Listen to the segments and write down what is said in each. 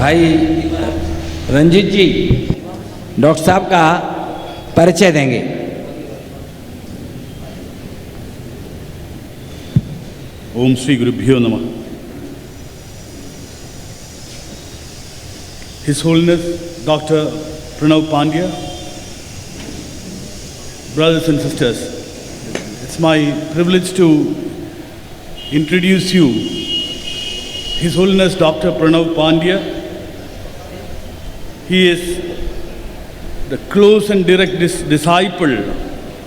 भाई रंजीत जी डॉक्टर साहब का परिचय देंगे। ओम श्री गुरुभ्यो नमः। His Holiness Dr. Pranav Pandya, brothers and sisters, it's my privilege to introduce you His Holiness Dr. Pranav Pandya. He is the close and direct disciple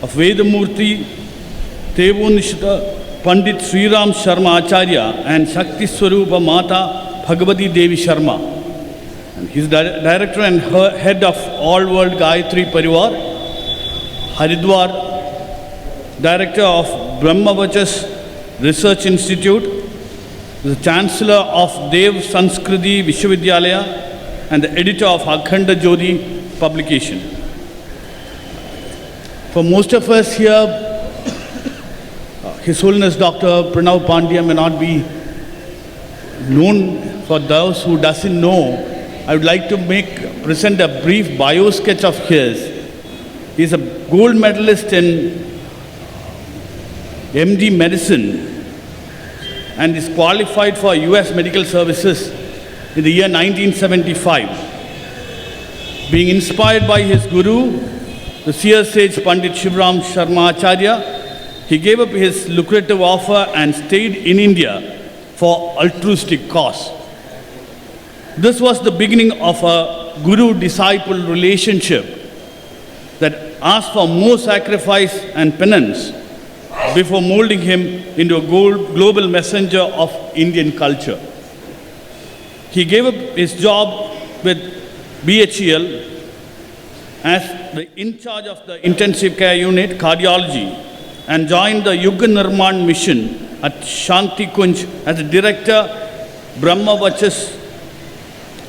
of Vedamurti Devonishita Pandit Sri Ram Sharma Acharya and Shakti Swarupa Mata Bhagavati Devi Sharma. And he is director and head of All World Gayatri Parivar, Haridwar, director of Brahmavachas Research Institute, the chancellor of Dev Sanskriti Vishwavidyalaya, and the editor of Akhanda Jyoti publication. For most of us here, His Holiness Dr. Pranav Pandya may not be known. For those who doesn't know, I would like to present a brief bio sketch of his. He is a gold medalist in MD Medicine and is qualified for US Medical Services in the year 1975. Being inspired by his guru, the seer sage Pandit Shivram Sharma Acharya, he gave up his lucrative offer and stayed in India for altruistic cause. This was the beginning of a guru-disciple relationship that asked for more sacrifice and penance before molding him into a global messenger of Indian culture. He gave up his job with BHEL as the in charge of the intensive care unit, cardiology, and joined the Yuga Nirman mission at Shanti Kunj as the director, Brahmavachas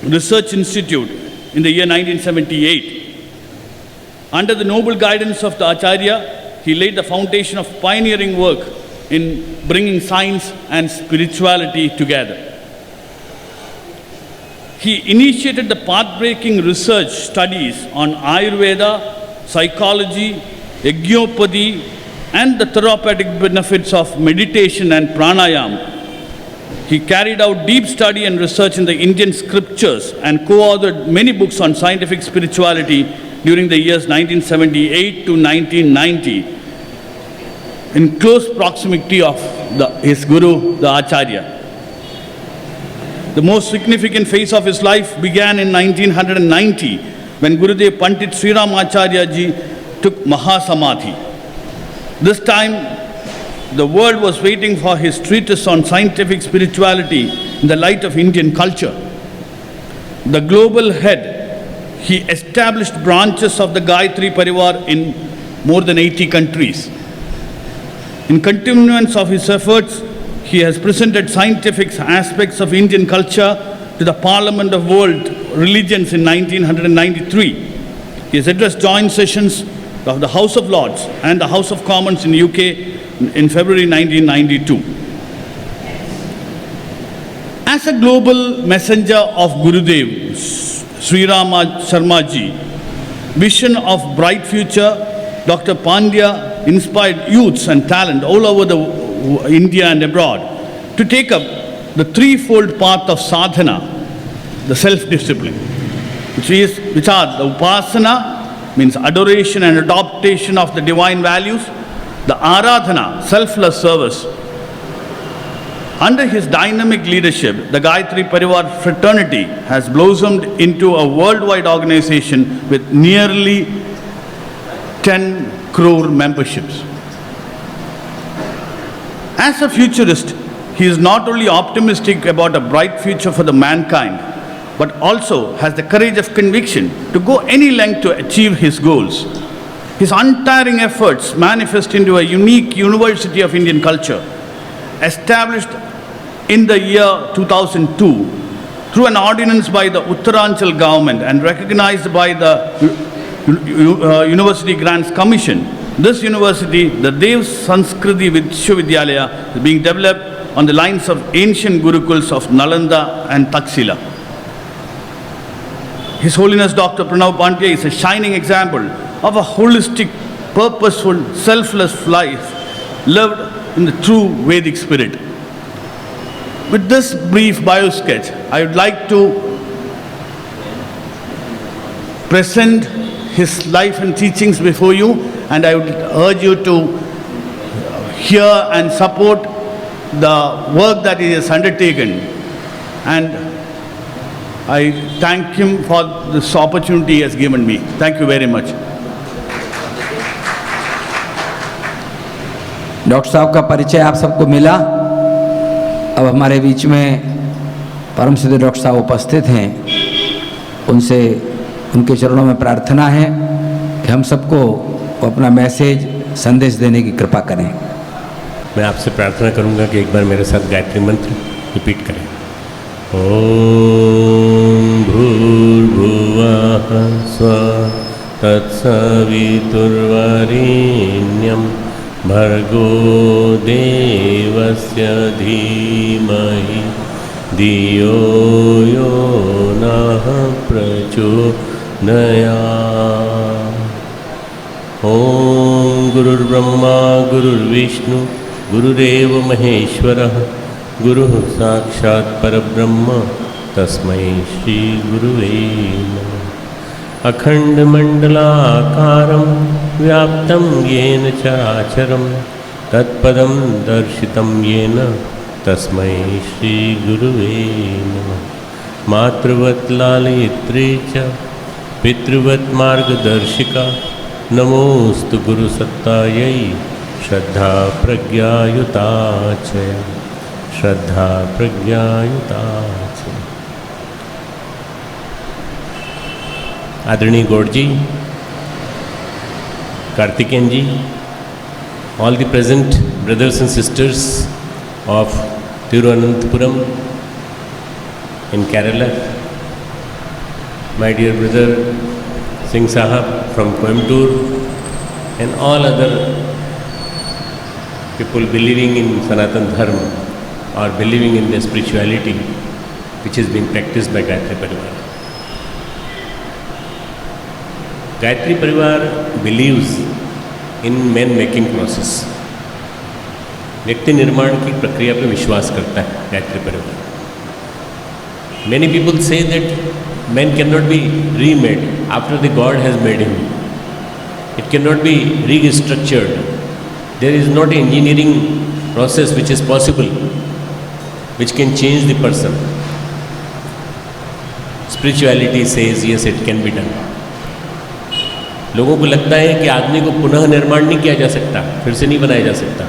Research Institute in the year 1978. Under the noble guidance of the Acharya, he laid the foundation of pioneering work in bringing science and spirituality together. He initiated the path-breaking research studies on Ayurveda, psychology, Yajnopathy, and the therapeutic benefits of meditation and pranayama. He carried out deep study and research in the Indian scriptures and co-authored many books on scientific spirituality during the years 1978 to 1990 in close proximity of his guru, the Acharya. The most significant phase of his life began in 1990 when Gurudev Pandit Sri Ram Acharya ji took Mahasamadhi. This time, the world was waiting for his treatise on scientific spirituality in the light of Indian culture. The global head, he established branches of the Gayatri Parivar in more than 80 countries. In continuance of his efforts, he has presented scientific aspects of Indian culture to the Parliament of World Religions in 1993. He has addressed joint sessions of the House of Lords and the House of Commons in UK in February 1992. As a global messenger of Gurudev, Sri Rama Sharma ji, vision of bright future, Dr. Pandya inspired youths and talent all over India and abroad to take up the threefold path of sadhana, the self-discipline, which are the upasana, means adoration and adaptation of the divine values, the aradhana, selfless service. Under his dynamic leadership, the Gayatri Parivar fraternity has blossomed into a worldwide organization with nearly 10 crore memberships. As a futurist, he is not only optimistic about a bright future for the mankind, but also has the courage of conviction to go any length to achieve his goals. His untiring efforts manifest into a unique University of Indian Culture, established in the year 2002 through an ordinance by the Uttaranchal government and recognized by the University Grants Commission. This university, the Dev Sanskriti Vishwavidyalaya, is being developed on the lines of ancient Gurukuls of Nalanda and Taxila. His Holiness Dr. Pranav Pandya is a shining example of a holistic, purposeful, selfless life lived in the true Vedic spirit. With this brief bio sketch, I would like to present his life and teachings before you, and I would urge you to hear and support the work that he has undertaken. And I thank him for this opportunity he has given me. Thank you very much. Doctor साहब का परिचय आप सबको मिला। अब हमारे बीच में परम सिद्ध डॉक्टर साहब उपस्थित हैं। उनसे उनके चरणों में प्रार्थना है कि हम सबको अपना मैसेज संदेश देने की कृपा करें। मैं आपसे प्रार्थना करूंगा कि एक बार मेरे साथ गायत्री मंत्र रिपीट करें। ओम भूर्भुवः स्वः तत्सवितुर्वरेण्यं भर्गो देवस्य धीमहि धियो यो नः प्रचोदयात्। ओम गुरुर्ब्रह्मा गुरुर्विष्णु गुरुदेव महेश्वरः गुरुः साक्षात् परब्रह्म तस्मै श्री गुरुवे नमः। अखण्डमण्डलाकारं व्याप्तं येन चराचरं तत्पदं दर्शितं येन तस्मै श्री गुरुवे नमः। मातृवत् लालयित्रे च पितृवत् मार्गदर्शिका नमोस्तु गुरुसत्तायै श्रद्धा प्रज्ञायुता च श्रद्धा प्रज्ञायुता च। आदरणीय गौड़ जी, कार्तिकेयन जी, all the present brothers and sisters of Thiruvananthapuram in Kerala, my dear brother Singh Sahab from Coimbatore, and all other people believing in Sanatan Dharma or believing in the spirituality which is being practiced by Gayatri Parivar. Gayatri Parivar believes in man making process. व्यक्ति निर्माण की प्रक्रिया पे विश्वास करता है गायत्री परिवार। Many people say that man cannot be remade after the God has made him. It cannot be restructured. There is not an engineering process which is possible, which can change the person. Spirituality says yes, it can be done. लोगों को लगता है कि आदमी को पुनः निर्माण नहीं किया जा सकता, फिर से नहीं बनाया जा सकता,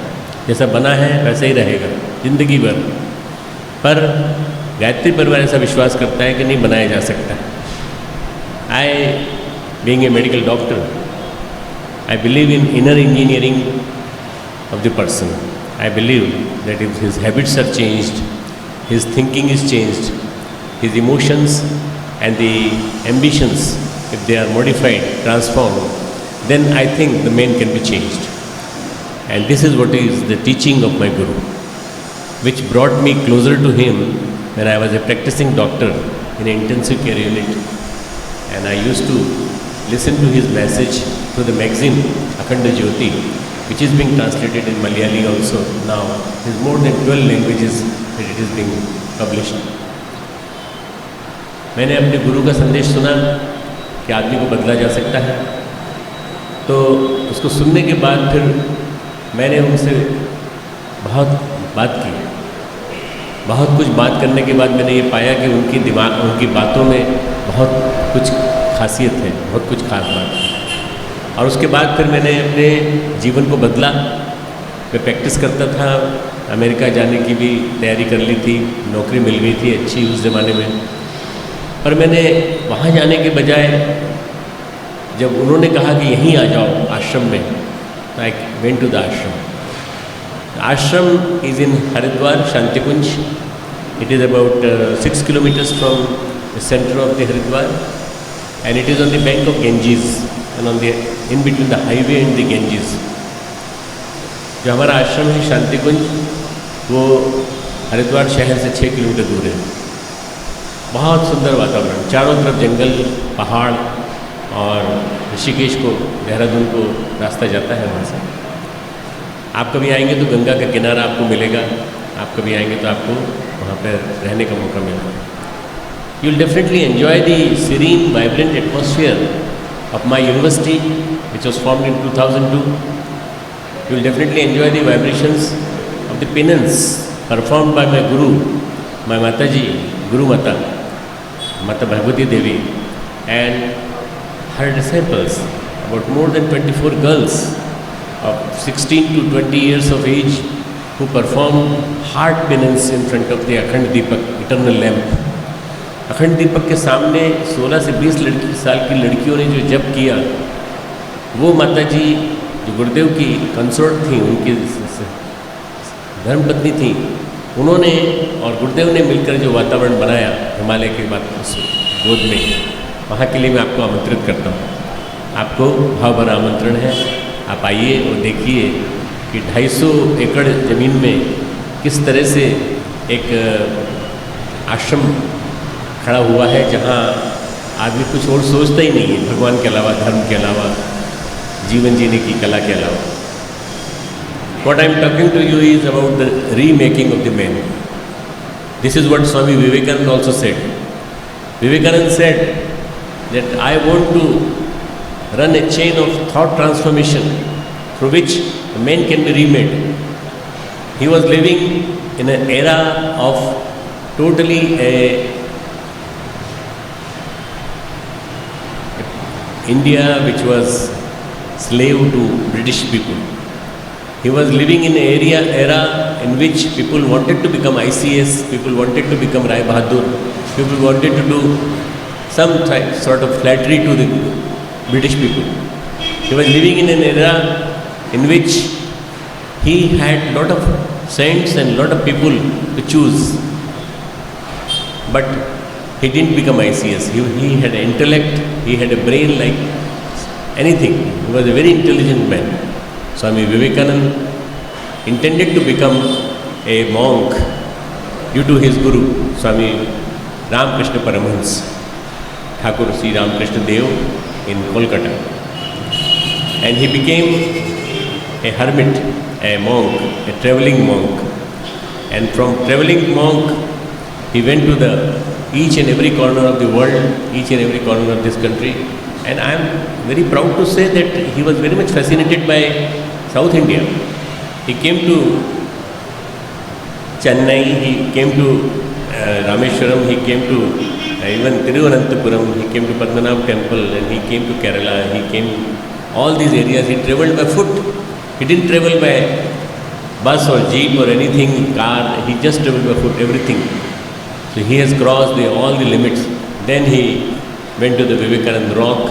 जैसा बना है वैसा ही रहेगा जिंदगी भर। पर गायत्री परिवार ऐसा विश्वास करता है कि नहीं बनाया जा सकता। I, being a medical doctor, I believe in inner engineering of the person. I believe that if his habits are changed, his thinking is changed, his emotions and the ambitions, if they are modified, transformed, then I think the man can be changed. And this is what is the teaching of my Guru, which brought me closer to him when I was a practicing doctor in an intensive care unit. And I used to listen to his message through the magazine Akhanda Jyoti, which is being translated in Malayali also now. There is more than 12 languages that it is being published. मैंने अपने गुरु का संदेश सुना कि आदमी को बदला जा सकता है, तो उसको सुनने के बाद फिर मैंने उनसे बहुत बात की। बहुत कुछ बात करने के बाद मैंने ये पाया कि उनकी बातों में बहुत कुछ खासियत है, बहुत कुछ खास बात है। और उसके बाद फिर मैंने अपने जीवन को बदला। मैं प्रैक्टिस करता था, अमेरिका जाने की भी तैयारी कर ली थी, नौकरी मिल गई थी अच्छी उस ज़माने में। पर मैंने वहाँ जाने के बजाय जब उन्होंने कहा कि यहीं आ जाओ आश्रम में, I went to the ashram. Ashram is in Haridwar, Shanti Kunj. It is about 6 kilometers from the centre of the Haridwar and it is on the bank of Ganges and on the in between the highway and the Ganges. जो हमारा आश्रम है शांति कुंज, वो हरिद्वार शहर से 6 kilometre दूर है। बहुत सुंदर वातावरण, चारों तरफ जंगल, पहाड़, और ऋषिकेश को, देहरादून को रास्ता जाता है वहाँ से। आप कभी आएंगे तो गंगा का किनारा आपको मिलेगा, आप कभी आएंगे तो आपको वहाँ पर रहने का मौका मिलेगा। You will definitely enjoy the serene vibrant atmosphere of my university, which was formed in 2002. You will definitely enjoy the vibrations of the penance performed by my guru, my Mataji, Guru Mata, Mata Bhagavati Devi, and her disciples, about more than 24 girls of 16 to 20 years of age, who performed heart penance in front of the Akhand Deepak, eternal lamp. अखंड दीपक के सामने 16 से 20 साल की लड़कियों ने जो जप किया, वो माताजी जो गुरुदेव की कंसोर्ट थी, उनकी धर्मपत्नी थी, उन्होंने और गुरुदेव ने मिलकर जो वातावरण बनाया हिमालय के बाद गोद में, वहाँ के लिए मैं आपको आमंत्रित करता हूँ। आपको भाव भरा आमंत्रण है, आप आइए और देखिए कि 250 एकड़ ज़मीन में किस तरह से एक आश्रम खड़ा हुआ है, जहाँ आदमी कुछ और सोचता ही नहीं है भगवान के अलावा, धर्म के अलावा, जीवन जीने की कला के अलावा। What I am talking to you is about the remaking of the man. This is what Swami Vivekananda also said. Vivekananda said that I want to run a chain of thought transformation through which the man can be remade. He was living in an era of totally India which was slave to British people. He was living in an era in which people wanted to become ICS, people wanted to become Rai Bahadur, people wanted to do some sort of flattery to the British people. He was living in an era in which he had lot of saints and lot of people to choose. But he didn't become ICS. He had intellect, he had a brain like anything. He was a very intelligent man. Swami Vivekananda intended to become a monk due to his guru, Swami Ramakrishna Paramhans, Thakur Sri Ramakrishna Dev in Kolkata. And he became a hermit, a monk, a travelling monk. And from travelling monk, he went to each and every corner of the world, each and every corner of this country. And I am very proud to say that he was very much fascinated by South India. He came to Chennai, he came to Rameshwaram, he came to even Thiruvananthapuram, he came to Padmanabh temple, and he came to Kerala, he came all these areas. He travelled by foot. He didn't travel by bus or jeep or anything, car. He just travelled by foot, everything. So he has crossed all the limits. Then he went to the Vivekananda Rock,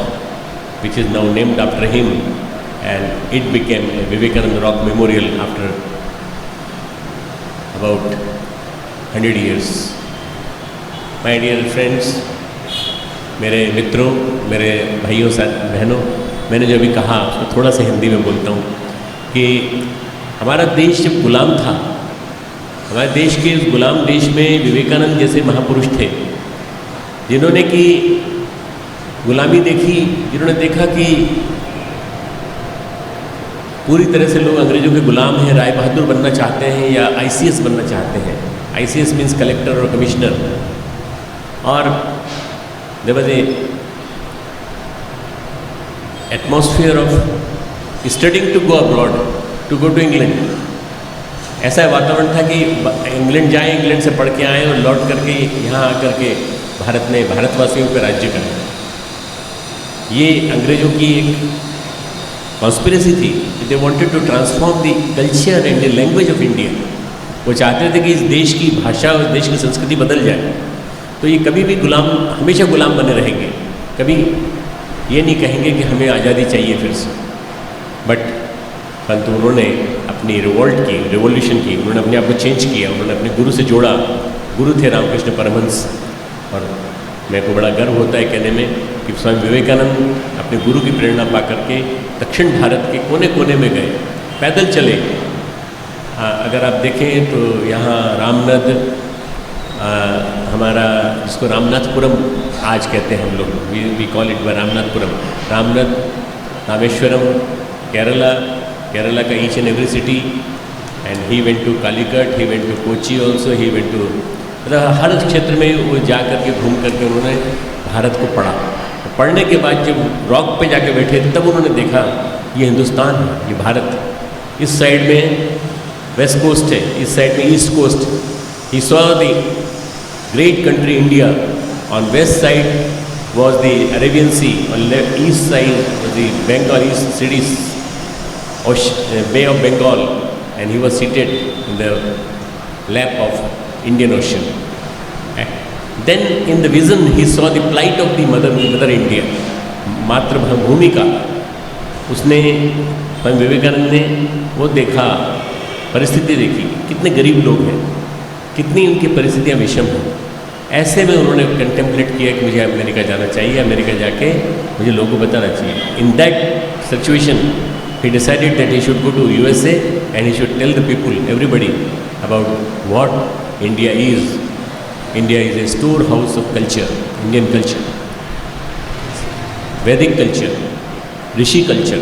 which is now named after him, and it became a Vivekananda Rock Memorial after about 100 years. My dear friends, मेरे मित्रों, मेरे भाइयों बहनों, मैंने जो अभी कहा उसको थोड़ा सा हिंदी में बोलता हूँ कि हमारा देश जब गुलाम था, हमारे देश के इस गुलाम देश में विवेकानंद जैसे महापुरुष थे, जिन्होंने कि गुलामी देखी, जिन्होंने देखा कि पूरी तरह से लोग अंग्रेजों के गुलाम हैं, राय बहादुर बनना चाहते हैं या ICS बनना चाहते हैं। ICS मीन्स कलेक्टर और कमिश्नर। और there was a atmosphere of studying to go abroad, to go to England. ऐसा वातावरण था कि इंग्लैंड जाएं, इंग्लैंड से पढ़ के आएँ और लौट करके यहाँ आकर के भारत में भारतवासियों पर राज्य करें। ये अंग्रेज़ों की एक कॉन्स्पिरेसी थी। They wanted to transform the culture and the language of India. वो चाहते थे कि इस देश की भाषा और इस देश की संस्कृति बदल जाए। तो ये कभी भी गुलाम, हमेशा गुलाम बने रहेंगे, कभी ये नहीं कहेंगे कि हमें आज़ादी चाहिए फिर से। बट परंतु उन्होंने अपनी रिवोल्ट की, रिवोल्यूशन की, उन्होंने अपने आप को चेंज किया, उन्होंने अपने गुरु से जोड़ा। गुरु थे रामकृष्ण परमहंस। और मेरे को बड़ा गर्व होता है कहने में कि स्वामी विवेकानंद अपने गुरु की प्रेरणा पा करके दक्षिण भारत के कोने कोने में गए, पैदल चले। अगर आप देखें तो यहाँ रामनद, हमारा जिसको रामनाथपुरम आज कहते हैं हम लोग, we call it Ramanathapuram, Rameswaram, Kerala का each and every city, and he went to Calicut, he went to Kochi also, he went to, मतलब हर क्षेत्र में वो जा करके घूम करके उन्होंने भारत को पढ़ा। तो पढ़ने के बाद जब रॉक पे जाके बैठे तब उन्होंने देखा ये हिंदुस्तान है, ये भारत, इस साइड में वेस्ट कोस्ट है, इस साइड में east coast. He saw the great country India, on west side was the Arabian Sea, on left east side was the Bengal East cities, Bay of Bengal, and he was seated in the lap of Indian Ocean. Then in the vision he saw the plight of the mother India, मातृभूमि का उसने, स्वामी विवेकानंद ने वो देखा, परिस्थिति देखी, कितने गरीब लोग हैं, कितनी उनकी परिस्थितियाँ विषम हैं। ऐसे में उन्होंने कंटेम्पलेट किया कि मुझे अमेरिका जाना चाहिए, अमेरिका जाके मुझे लोगों को बताना चाहिए। In that situation he decided that he should go to USA and he should tell the people, everybody, about what India is. India is a storehouse of culture, Indian culture, Vedic culture, rishi culture,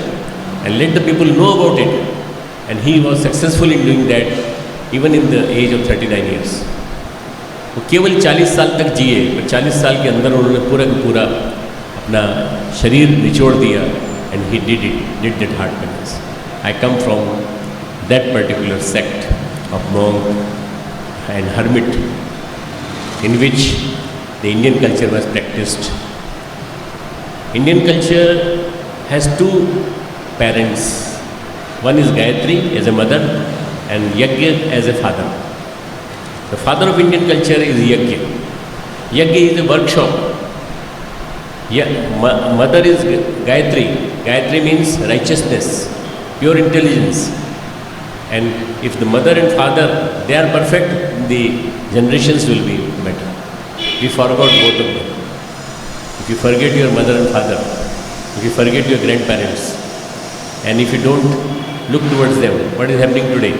and let the people know about it. And he was successful in doing that even in the age of 39 years. वो केवल 40 साल तक जिए, और 40 साल के अंदर उन्होंने पूरा का पूरा अपना शरीर निचोड़ दिया, and he did that hard penance. I come from that particular sect of monk and hermit in which the Indian culture was practised. Indian culture has 2 parents, one is Gayatri as a mother and yagya as a father. The father of Indian culture is Yajna. Yajna is a workshop. Mother is Gayatri. Gayatri means righteousness, pure intelligence. And if the mother and father, they are perfect, the generations will be better. We forgot both of them. If you forget your mother and father, if you forget your grandparents, and if you don't look towards them, what is happening today?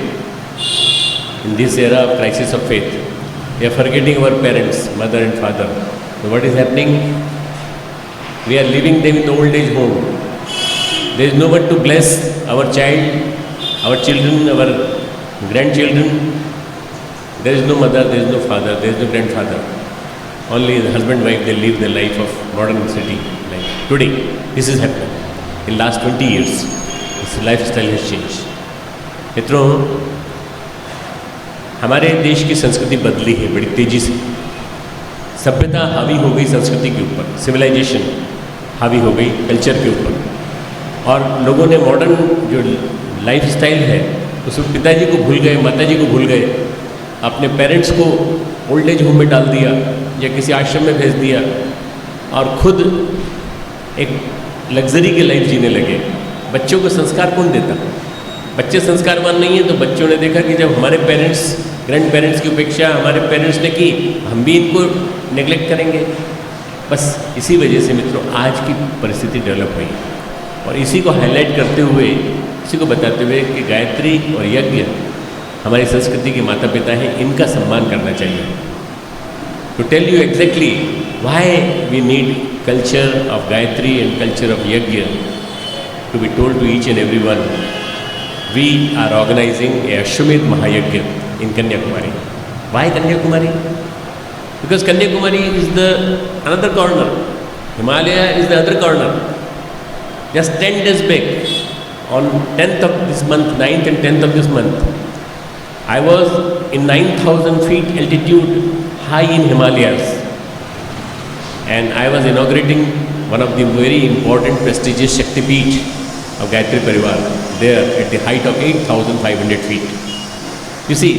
In this era of crisis of faith, we are forgetting our parents, mother and father. So what is happening? We are leaving them in the old age home. There is no one to bless our child, our children, our grandchildren. There is no mother, there is no father, there is no grandfather. Only the husband, wife, they live the life of modern city life. Today, this is happening. In last 20 years, this lifestyle has changed. मित्रों, हमारे देश की संस्कृति बदली है बड़ी तेज़ी से। सभ्यता हावी हो गई संस्कृति के ऊपर, सिविलाइजेशन हावी हो गई कल्चर के ऊपर, और लोगों ने मॉडर्न जो लाइफस्टाइल है उसमें पिताजी को भूल गए, माताजी को भूल गए, अपने पेरेंट्स को ओल्ड एज होम में डाल दिया या किसी आश्रम में भेज दिया, और खुद एक लग्जरी की लाइफ जीने लगे। बच्चों को संस्कार कौन देता? बच्चे संस्कारवान नहीं है, तो बच्चों ने देखा कि जब हमारे पेरेंट्स, ग्रैंड पेरेंट्स की उपेक्षा हमारे पेरेंट्स ने की, हम भी इनको नेग्लेक्ट करेंगे। बस इसी वजह से मित्रों आज की परिस्थिति डेवलप हुई, और इसी को हाईलाइट करते हुए, इसी को बताते हुए कि गायत्री और यज्ञ हमारी संस्कृति के माता पिता हैं, इनका सम्मान करना चाहिए। To tell you exactly why we need culture of Gayatri and culture of yagya to be told to each and every one, we are organizing a Ashwamedh Mahayajna in Kanyakumari. Why Kanyakumari? Because Kanyakumari is the another corner. Himalaya is the other corner. Just 10 days back, on 10th of this month, 9th and 10th of this month, I was in 9,000 feet altitude high in Himalayas, and I was inaugurating one of the very important prestigious Shakti Peeth of Gayatri Parivar, there at the height of 8,500 feet. You see,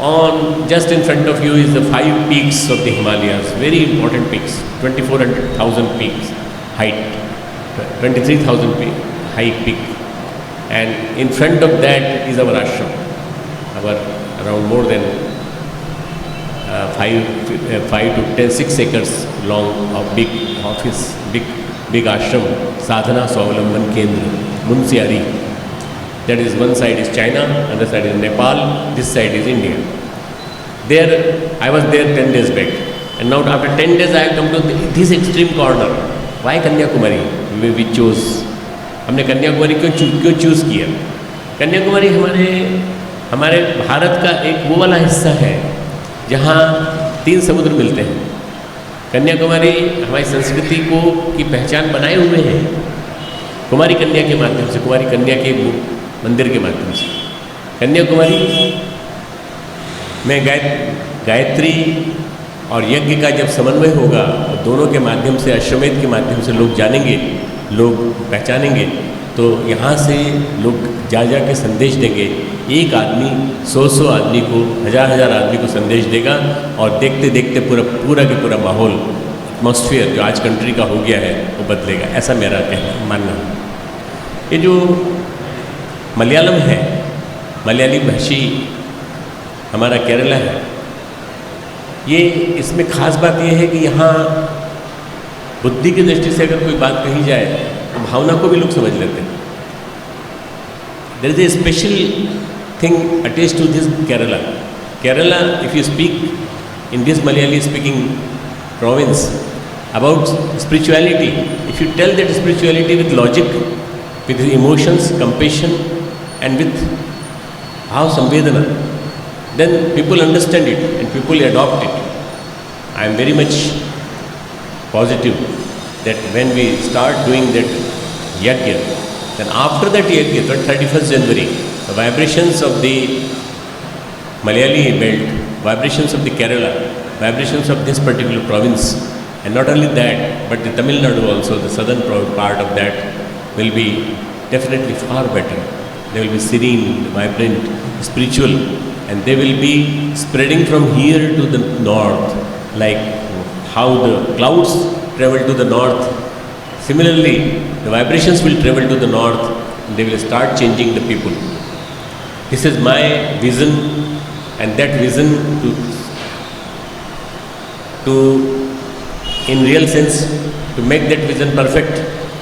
on just in front of you is the 5 peaks of the Himalayas, very important peaks, 2,400,000 peaks height, 23,000 high peak, and in front of that is our ashram, our around more than 5 to 10, 6 acres long of big office, big ashram, sadhana Swavalamban Kendra, Munsiari. That is one side is China, other side is Nepal, this side is India. There, I was there 10 days back. And now after 10 days I have come to this extreme corner. Why Kanyakumari? We chose. हमने कन्याकुमारी क्यों choose किया? कन्याकुमारी हमारे भारत का एक वो वाला हिस्सा है जहाँ 3 समुद्र मिलते हैं। कन्याकुमारी हमारी संस्कृति की पहचान बनाए हुए हैं कुमारी कन्या के माध्यम से, कुमारी कन्या के मंदिर के माध्यम से। कन्याकुमारी में गायत्री और यज्ञ का जब समन्वय होगा तो दोनों के माध्यम से, अश्वमेध के माध्यम से लोग जानेंगे, लोग पहचानेंगे, तो यहाँ से लोग जा के संदेश देंगे। एक आदमी 100 आदमी को, 1000 आदमी को संदेश देगा और देखते देखते पूरा के पूरा माहौल, एटमॉस्फेयर जो आज कंट्री का हो गया है वो बदलेगा। ऐसा मेरा मानना है। ये जो मलयालम है, मलयाली भाषी हमारा केरला है, ये इसमें ख़ास बात ये है कि यहाँ बुद्धि की दृष्टि से अगर कोई बात कही जाए तो भावना को भी लोग समझ लेते हैं। There is a special thing attached to this Kerala. Kerala, if you speak in this Malayali speaking province about spirituality, if you tell that spirituality with logic, with emotions, compassion and with भाव संवेदना, then people understand it and people adopt it. I am very much positive that when we start doing that yajna, then after that yajna, 31st January, the vibrations of the Malayali belt, vibrations of the Kerala, vibrations of this particular province, and not only that, but the Tamil Nadu also, the southern part of that, will be definitely far better. They will be serene, vibrant, spiritual, and they will be spreading from here to the north, like how the clouds travel to the north. Similarly, the vibrations will travel to the north, and they will start changing the people. This is my vision, and that vision to in real sense, to make that vision perfect,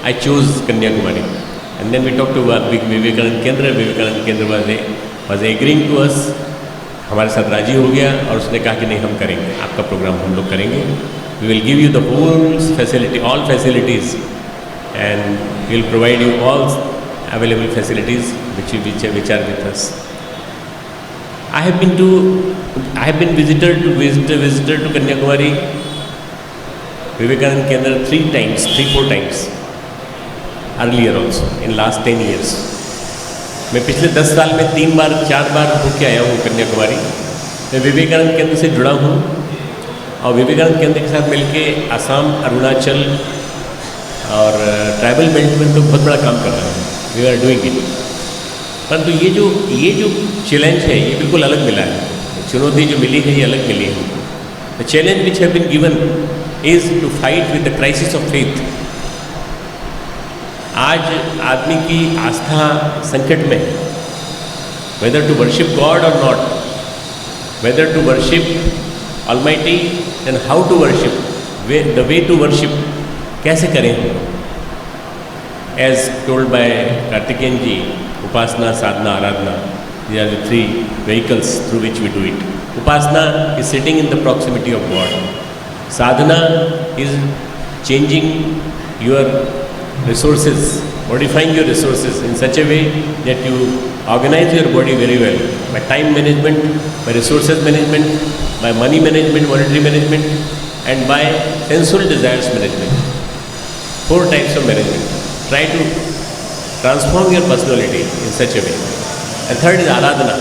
I chose Kanyakumari. And then we talked to Vivekananda Kendra. Vivekananda Kendra was agreeing to us, हमारे साथ राजी हो गया और उसने कहा कि नहीं, हम करेंगे, आपका प्रोग्राम हम लोग करेंगे। We will give you the whole facility, all facilities, and we will provide you all available facilities which are with us. I have been visitor to Kanyakumari, Vivekananda Kendra 3-4 times earlier also in last 10 years. मैं पिछले 10 साल में 3-4 बार होके आया हूँ कन्याकुमारी। मैं विवेकानंद केंद्र से जुड़ा हूँ और विवेकानंद केंद्र के साथ मिलके असम, अरुणाचल और ट्राइबल बेल्ट में तो बहुत बड़ा काम कर रहे हैं। We are doing it. परंतु ये जो चैलेंज है ये बिल्कुल अलग मिला है। चुनौती जो मिली है ये अलग मिली है। The challenge which have been given is to fight with the crisis of faith. आज आदमी की आस्था संकट में है, वेदर टू वर्शिप गॉड और not, whether to worship almighty and how to worship, the way to worship कैसे करें। As told by Karthikeyan ji, उपासना, साधना, आराधना, these are the 3 vehicles through which we do it. Upasana is sitting in the proximity of God. Sadhana is changing your resources, modifying your resources in such a way that you organize your body very well by time management, by resources management, by money management, monetary management, and by sensual desires management. 4 types of management. Try to transform your personality in such a way. And third is Aradhana,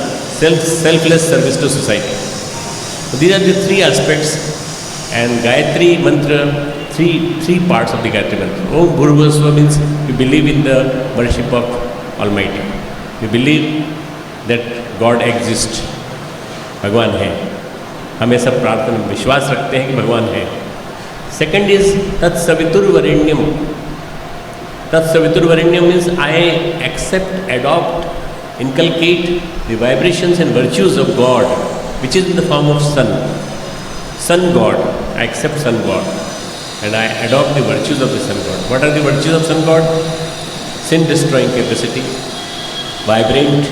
selfless service to society. So these are the 3 aspects, and Gayatri Mantra, three parts of the Gayatri Mantra. Om Bhurvasva means we believe in the worship of Almighty. We believe that God exists, भगवान है। हम ऐसा प्रार्थना विश्वास रखते हैं कि भगवान है। Second is Tat Saviturvarenyam. Tat Saviturvarenyam means I accept, adopt, inculcate the vibrations and virtues of God, which is in the form of Sun. Sun God. I accept Sun God. And I adopt the virtues of the Sun God. What are the virtues of Sun God? Sin destroying capacity, vibrant,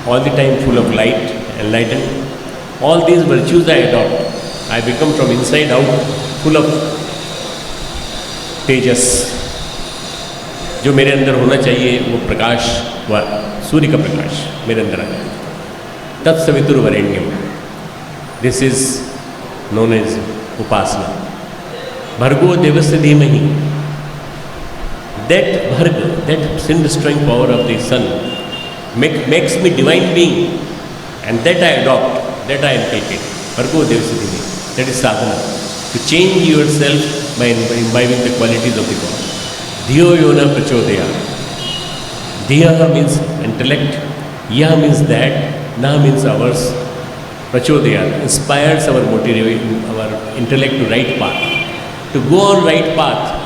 all the time full of light, enlightened, All these virtues I adopt. I become from inside out full of तेजस. जो मेरे अंदर होना चाहिए वो प्रकाश, व सूर्य का प्रकाश मेरे अंदर आ जाए. तत्सवितुर्वरेण्यम. दिस इज नोन एज उपासना. भर्गो देवस्य धीमहि. That Bharga, that sin destroying power of the sun makes me divine being, and that I adopt, that I inculcate. Bhargo devasya dhimhi. That is sadhana. To change yourself by imbibing the qualities of the God. Dhiyo yona prachodaya. Dhiya means intellect, ya means that, na means ours. Prachodaya inspires our our intellect to right path. To go on right path.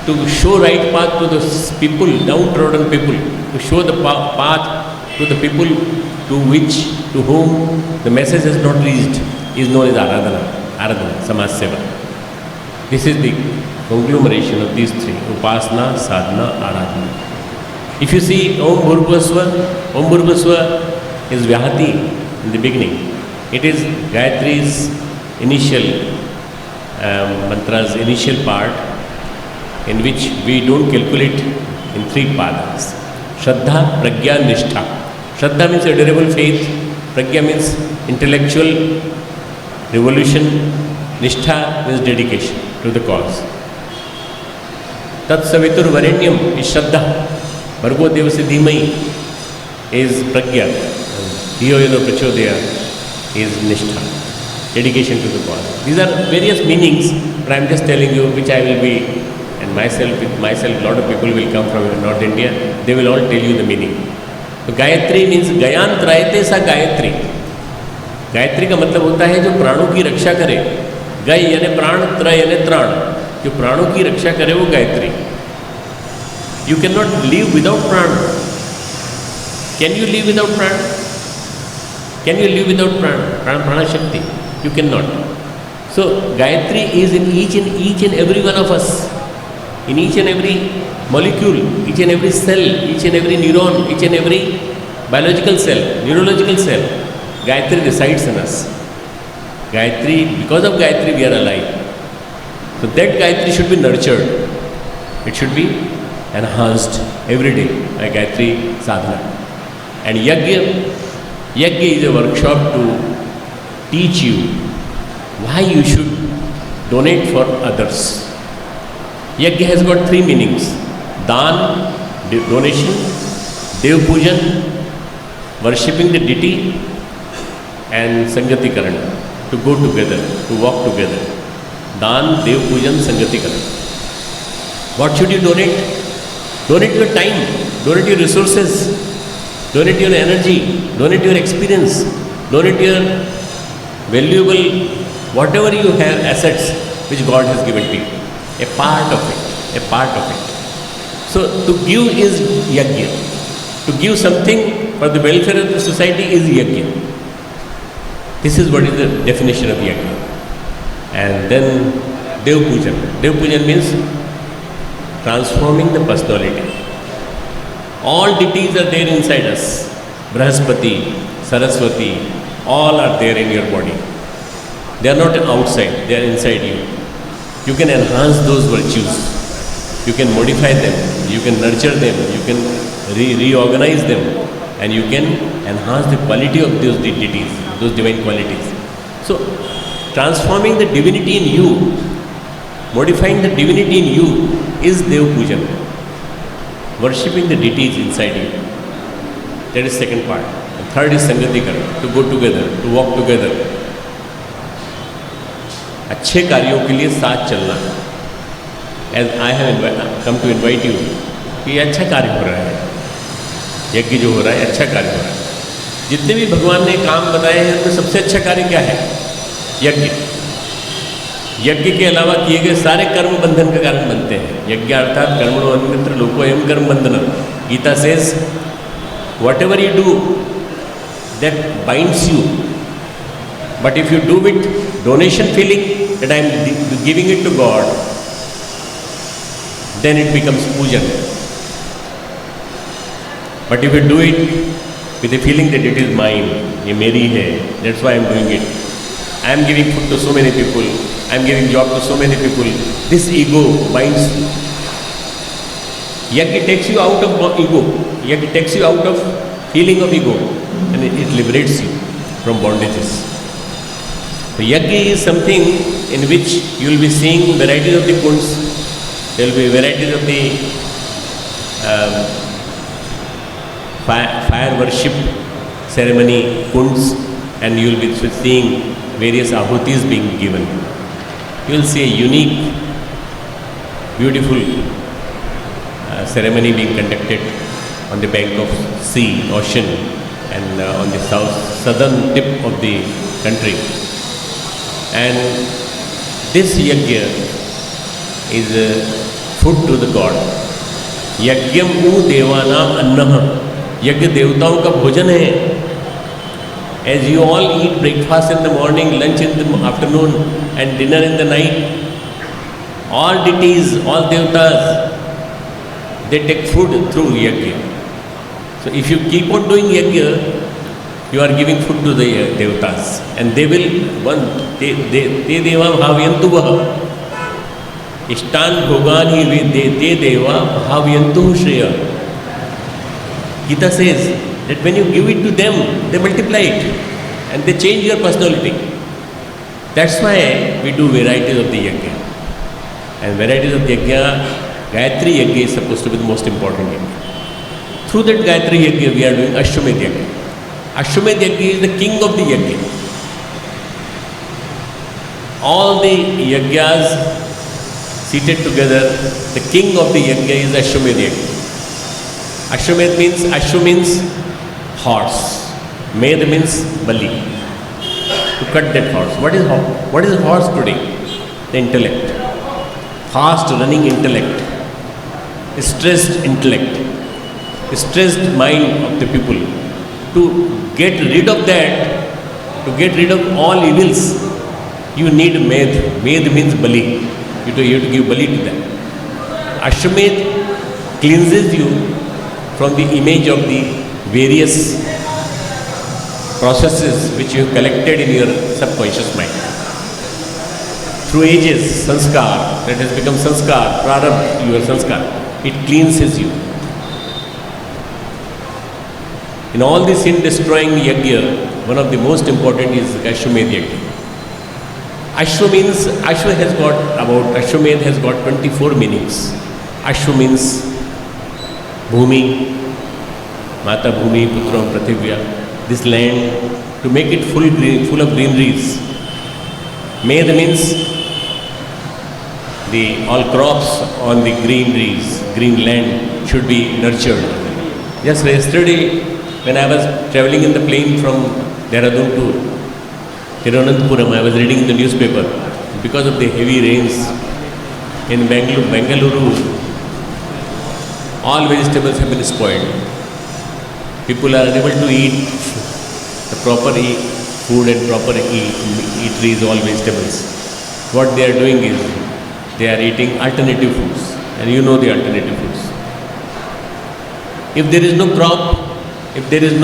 To show right path to the people, downtrodden people. To show the path to the people to whom the message has not reached is known as Aradhana, Samaj Seva. This is the conglomeration of these three: Upasana, Sadhana, Aradhana. If you see Om Bhurvasva is Vyahati in the beginning. It is Gayatri's initial mantra's initial part, in which we don't calculate in three paths: Shraddha, Pragya, Nishtha. Shraddha means adorable faith, Pragya means intellectual revolution, Nishtha means dedication to the cause. Tat Savitur Varenyam is Shraddha, Bhargo Devasya Dhimai is Pragya, Dhiyo Yona Prachodaya is Nishtha, dedication to the cause. These are various meanings, but I am just telling you which I will be. And with myself, lot of people will come from North India. They will all tell you the meaning. So Gayatri means Gayantrayate sa Gayatri. Gayatri का मतलब होता है जो प्राणों की रक्षा करे. गय यानी प्राण, त्र यानी त्राण. जो प्राणों की रक्षा करे वो Gayatri. You cannot live without prana. Can you live without prana? Can you live without prana? Prana Shakti. You cannot. So Gayatri is in each and every one of us. In each and every molecule, each and every cell, each and every neuron, each and every biological cell, neurological cell, Gayatri resides in us. Gayatri, because of Gayatri we are alive. So that Gayatri should be nurtured. It should be enhanced every day by Gayatri sadhana. And Yajna is a workshop to teach you why you should donate for others. Yajna has got three meanings: Dan, donation; Dev Pujan, worshipping the deity; and Sangati Karan, to go together, to walk together. Dan, Dev Pujan, Sangati Karan. What should you donate? Donate your time, donate your resources, donate your energy, donate your experience, donate your valuable, whatever you have, assets which God has given to you. A part of it. So to give is Yajna. To give something for the welfare of the society is Yajna. This is what is the definition of Yajna. And then Dev Pujan. Dev Pujan means transforming the personality. All deities are there inside us. Brahaspati, Saraswati, all are there in your body. They are not outside, they are inside you. You can enhance those virtues, you can modify them, you can nurture them, you can reorganize them, and you can enhance the quality of those deities, those divine qualities. So, transforming the divinity in you, modifying the divinity in you is Dev Pujan. Worshipping the deities inside you. That is second part. The third is Sangati Karan, to go together, to walk together. अच्छे कार्यों के लिए साथ चलना. As I have come to invite you कि ये अच्छा कार्य हो रहा है, यज्ञ जो हो रहा है अच्छा कार्य हो रहा है. जितने भी भगवान ने काम बताए हैं उनमें सबसे अच्छा कार्य क्या है? यज्ञ. यज्ञ के अलावा किए गए सारे कर्म बंधन का कारण बनते हैं. यज्ञ अर्थात कर्मणो अन्यत्र लोको एवं कर्म बंधन. Gita says whatever you do that binds you, but if you do with donation feeling that I am giving it to God, then it becomes pujan. But if you do it with a feeling that it is mine, ये मेरी है, that's why I am doing it. I am giving food to so many people, I am giving job to so many people. This ego binds you. Yajna takes you out of ego. Yajna takes you out of feeling of ego, and it liberates you from bondages. So yajna is something in which you will be seeing varieties of the kunds. There will be varieties of the fire worship ceremony kunds, and you will be seeing various ahutis being given. You will see a unique, beautiful ceremony being conducted on the bank of sea, ocean, and on the southern tip of the country. And this yajna is food to the god. यज्ञम उ देवानाम अन्नः, यज्ञ देवताओं का भोजन है. As you all eat breakfast in the morning, lunch in the afternoon, and dinner in the night, all deities, all devatas, they take food through yajna. So if you keep on doing yajna, you are giving food to the devatas, and they will te deva bhaviyantu vaha. Ishtan bhogan hi te deva bhaviyantu shreya. Gita says that when you give it to them, they multiply it and they change your personality. That's why we do varieties of the yajna. And varieties of the yajna, Gayatri yajna is supposed to be the most important yajna. Through that Gayatri yajna, we are doing Ashwamedh yajna. Ashwamedh yajna is the king of the yajna. All the yajnas seated together, the king of the yajna is Ashwamedh yajna. Ashwamedh means, Ashwa means horse. Medh means bali. To cut that horse. What is horse today? The intellect. Fast running intellect. Stressed intellect. Stressed mind of the people. To get rid of that, to get rid of all evils, you need medh. Medh means bali. You have to give bali to that. Ashwamedh cleanses you from the image of the various processes which you have collected in your subconscious mind. Through ages, sanskar, that has become sanskar, prarabdha, your sanskar, it cleanses you. In all the sin destroying yajna, one of the most important is Ashwamedh yajna. Ashwamedh has got 24 meanings. Ashwa means Bhumi, Mata Bhumi, Putram Prathivya, this land, to make it full of greeneries. Medh means all crops on the greeneries, green land should be nurtured. Just yesterday, when I was traveling in the plane from Dehradun to Thiruvananthapuram, I was reading in the newspaper, because of the heavy rains in Bengaluru, all vegetables have been spoiled. People are unable to eat the proper food and proper eateries, all vegetables. What they are doing is, they are eating alternative foods, and you know the alternative foods. If there is no crop, if there is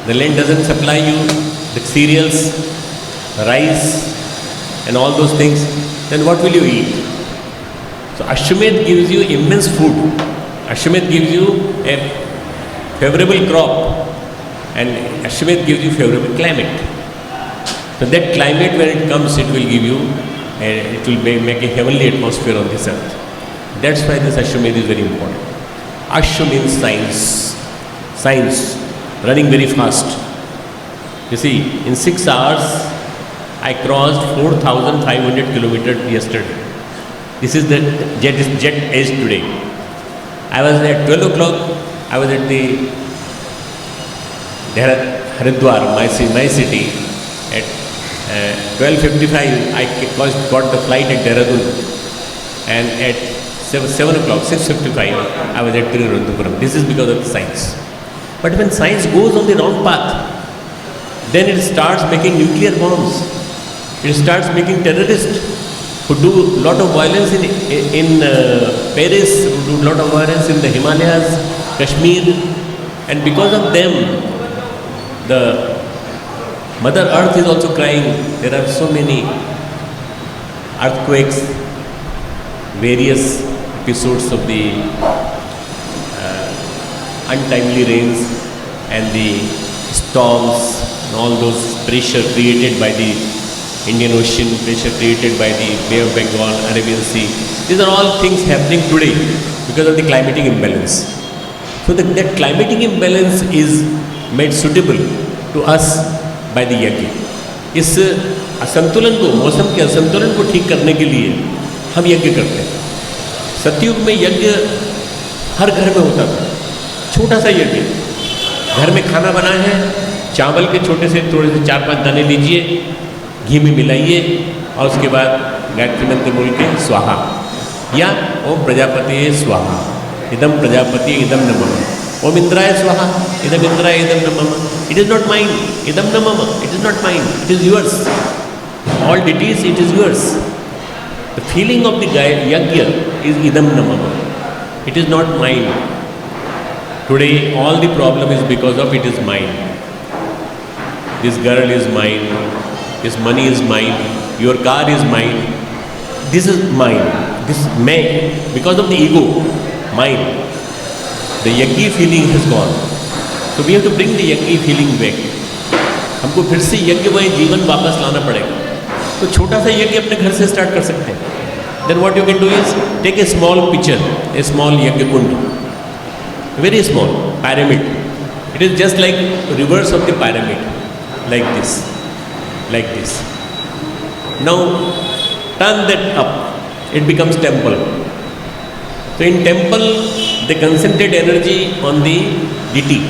the land doesn't supply you the cereals, rice, and all those things, then what will you eat? So Ashwamedh gives you immense food. Ashwamedh gives you a favorable crop, and Ashwamedh gives you favorable climate. So that climate, when it comes, it will give you, it will make a heavenly atmosphere on this earth. That's why this Ashwamedh is very important. Ashwa means science. Science, running very fast. You see, in 6 hours, I crossed 4,500 kilometers yesterday. This is the jet age today. I was at 12 o'clock, I was at the Haridwar, my city. At 12:55, I got the flight at Dehradun. And at 7 o'clock, 6:55, I was at Thiruvananthapuram. This is because of the science. But when science goes on the wrong path, then it starts making nuclear bombs. It starts making terrorists who do a lot of violence in Paris, who do a lot of violence in the Himalayas, Kashmir, And because of them, the Mother Earth is also crying. There are so many earthquakes, various episodes of the untimely rains and the storms and all those pressure created by the Indian Ocean, pressure created by the Bay of Bengal, Arabian Sea. These are all things happening today because of the climatic imbalance. So that climatic imbalance is made suitable to us by the यज्ञ. इस असंतुलन को, मौसम के असंतुलन को ठीक करने के लिए हम यज्ञ करते हैं. सतयुग में यज्ञ हर घर में होता था. छोटा सा यज्ञ, घर में खाना बना है, चावल के छोटे से थोड़े से 4-5 दाने लीजिए, घी में मिलाइए और उसके बाद गायत्री मंत्र बोल के स्वाहा या ओम प्रजापति स्वाहा, इदम प्रजापति इदम नमः, ओम इंद्राय स्वाहा, इदम इंद्राय इदम नमः. इट इज नॉट माइन, इदम नमः, it is not mine, it is yours. All deities, it is yours. The feeling of the yajna is idam namah. It is not mine. Today all the problem is because of it is mine. This girl is mine, this money is mine, your car is mine, this is mine, this is me, because of the ego, mine. The yajna feeling has gone. So we have to bring the yajna feeling back. हमको फिर से यज्ञमय जीवन वापस लाना पड़ेगा. तो छोटा सा यज्ञ अपने घर से स्टार्ट कर सकते हैं. Then what you can do is take a small pitcher, a small yajna kund, very small pyramid. It is just like reverse of the pyramid, like this, like this. Now turn that up, it becomes temple. So in temple they concentrate energy on the deity.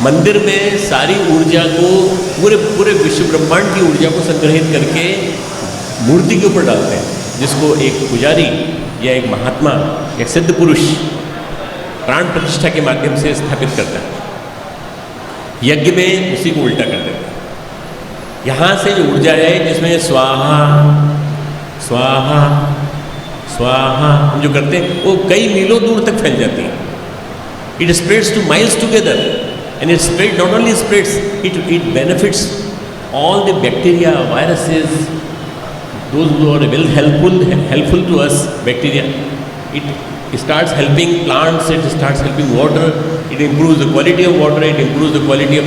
मंदिर में सारी ऊर्जा को, पूरे पूरे विश्व ब्रह्मांड की ऊर्जा को संग्रहित करके मूर्ति के ऊपर डालते हैं, जिसको एक पुजारी या एक महात्मा, एक सिद्ध पुरुष प्राण प्रतिष्ठा के माध्यम से स्थापित करता है. यज्ञ में उसी को उल्टा कर देता है. यहाँ से जो ऊर्जा है जिसमें स्वाहा स्वाहा स्वाहा हम जो करते हैं वो कई मीलों दूर तक फैल जाती है. It spreads two miles together. And it spread, not only spreads, it benefits all the bacteria, viruses, those who are well helpful to us, bacteria. It starts helping plants, it starts helping water, it improves the quality of water, it improves the quality of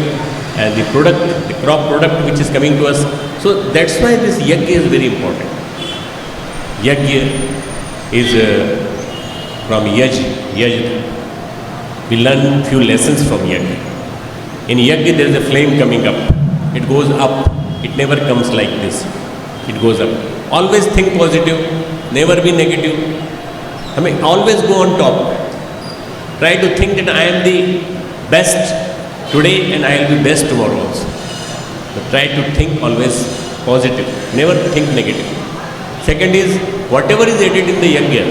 the product, the crop product which is coming to us. So that's why this yajna is very important. Yajna is from yajna. We learn few lessons from yajna. In yajna there is a flame coming up. It goes up. It never comes like this. It goes up. Always think positive. Never be negative. I mean, always go on top. Try to think that I am the best today and I will be best tomorrow also. But try to think always positive. Never think negative. Second is, whatever is added in the yajna,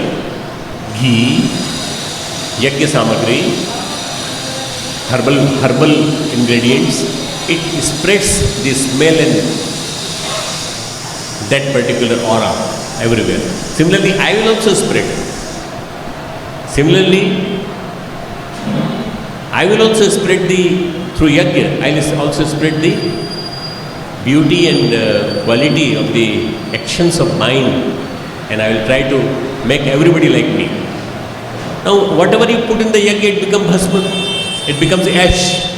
ghee, yajna samagri, herbal ingredients, it spreads the smell and that particular aura everywhere. Similarly, I will also spread. Similarly, I will also spread through yajna, I will also spread the beauty and quality of the actions of mine, and I will try to make everybody like me. Now, whatever you put in the yajna, it becomes bhasma. It becomes ash.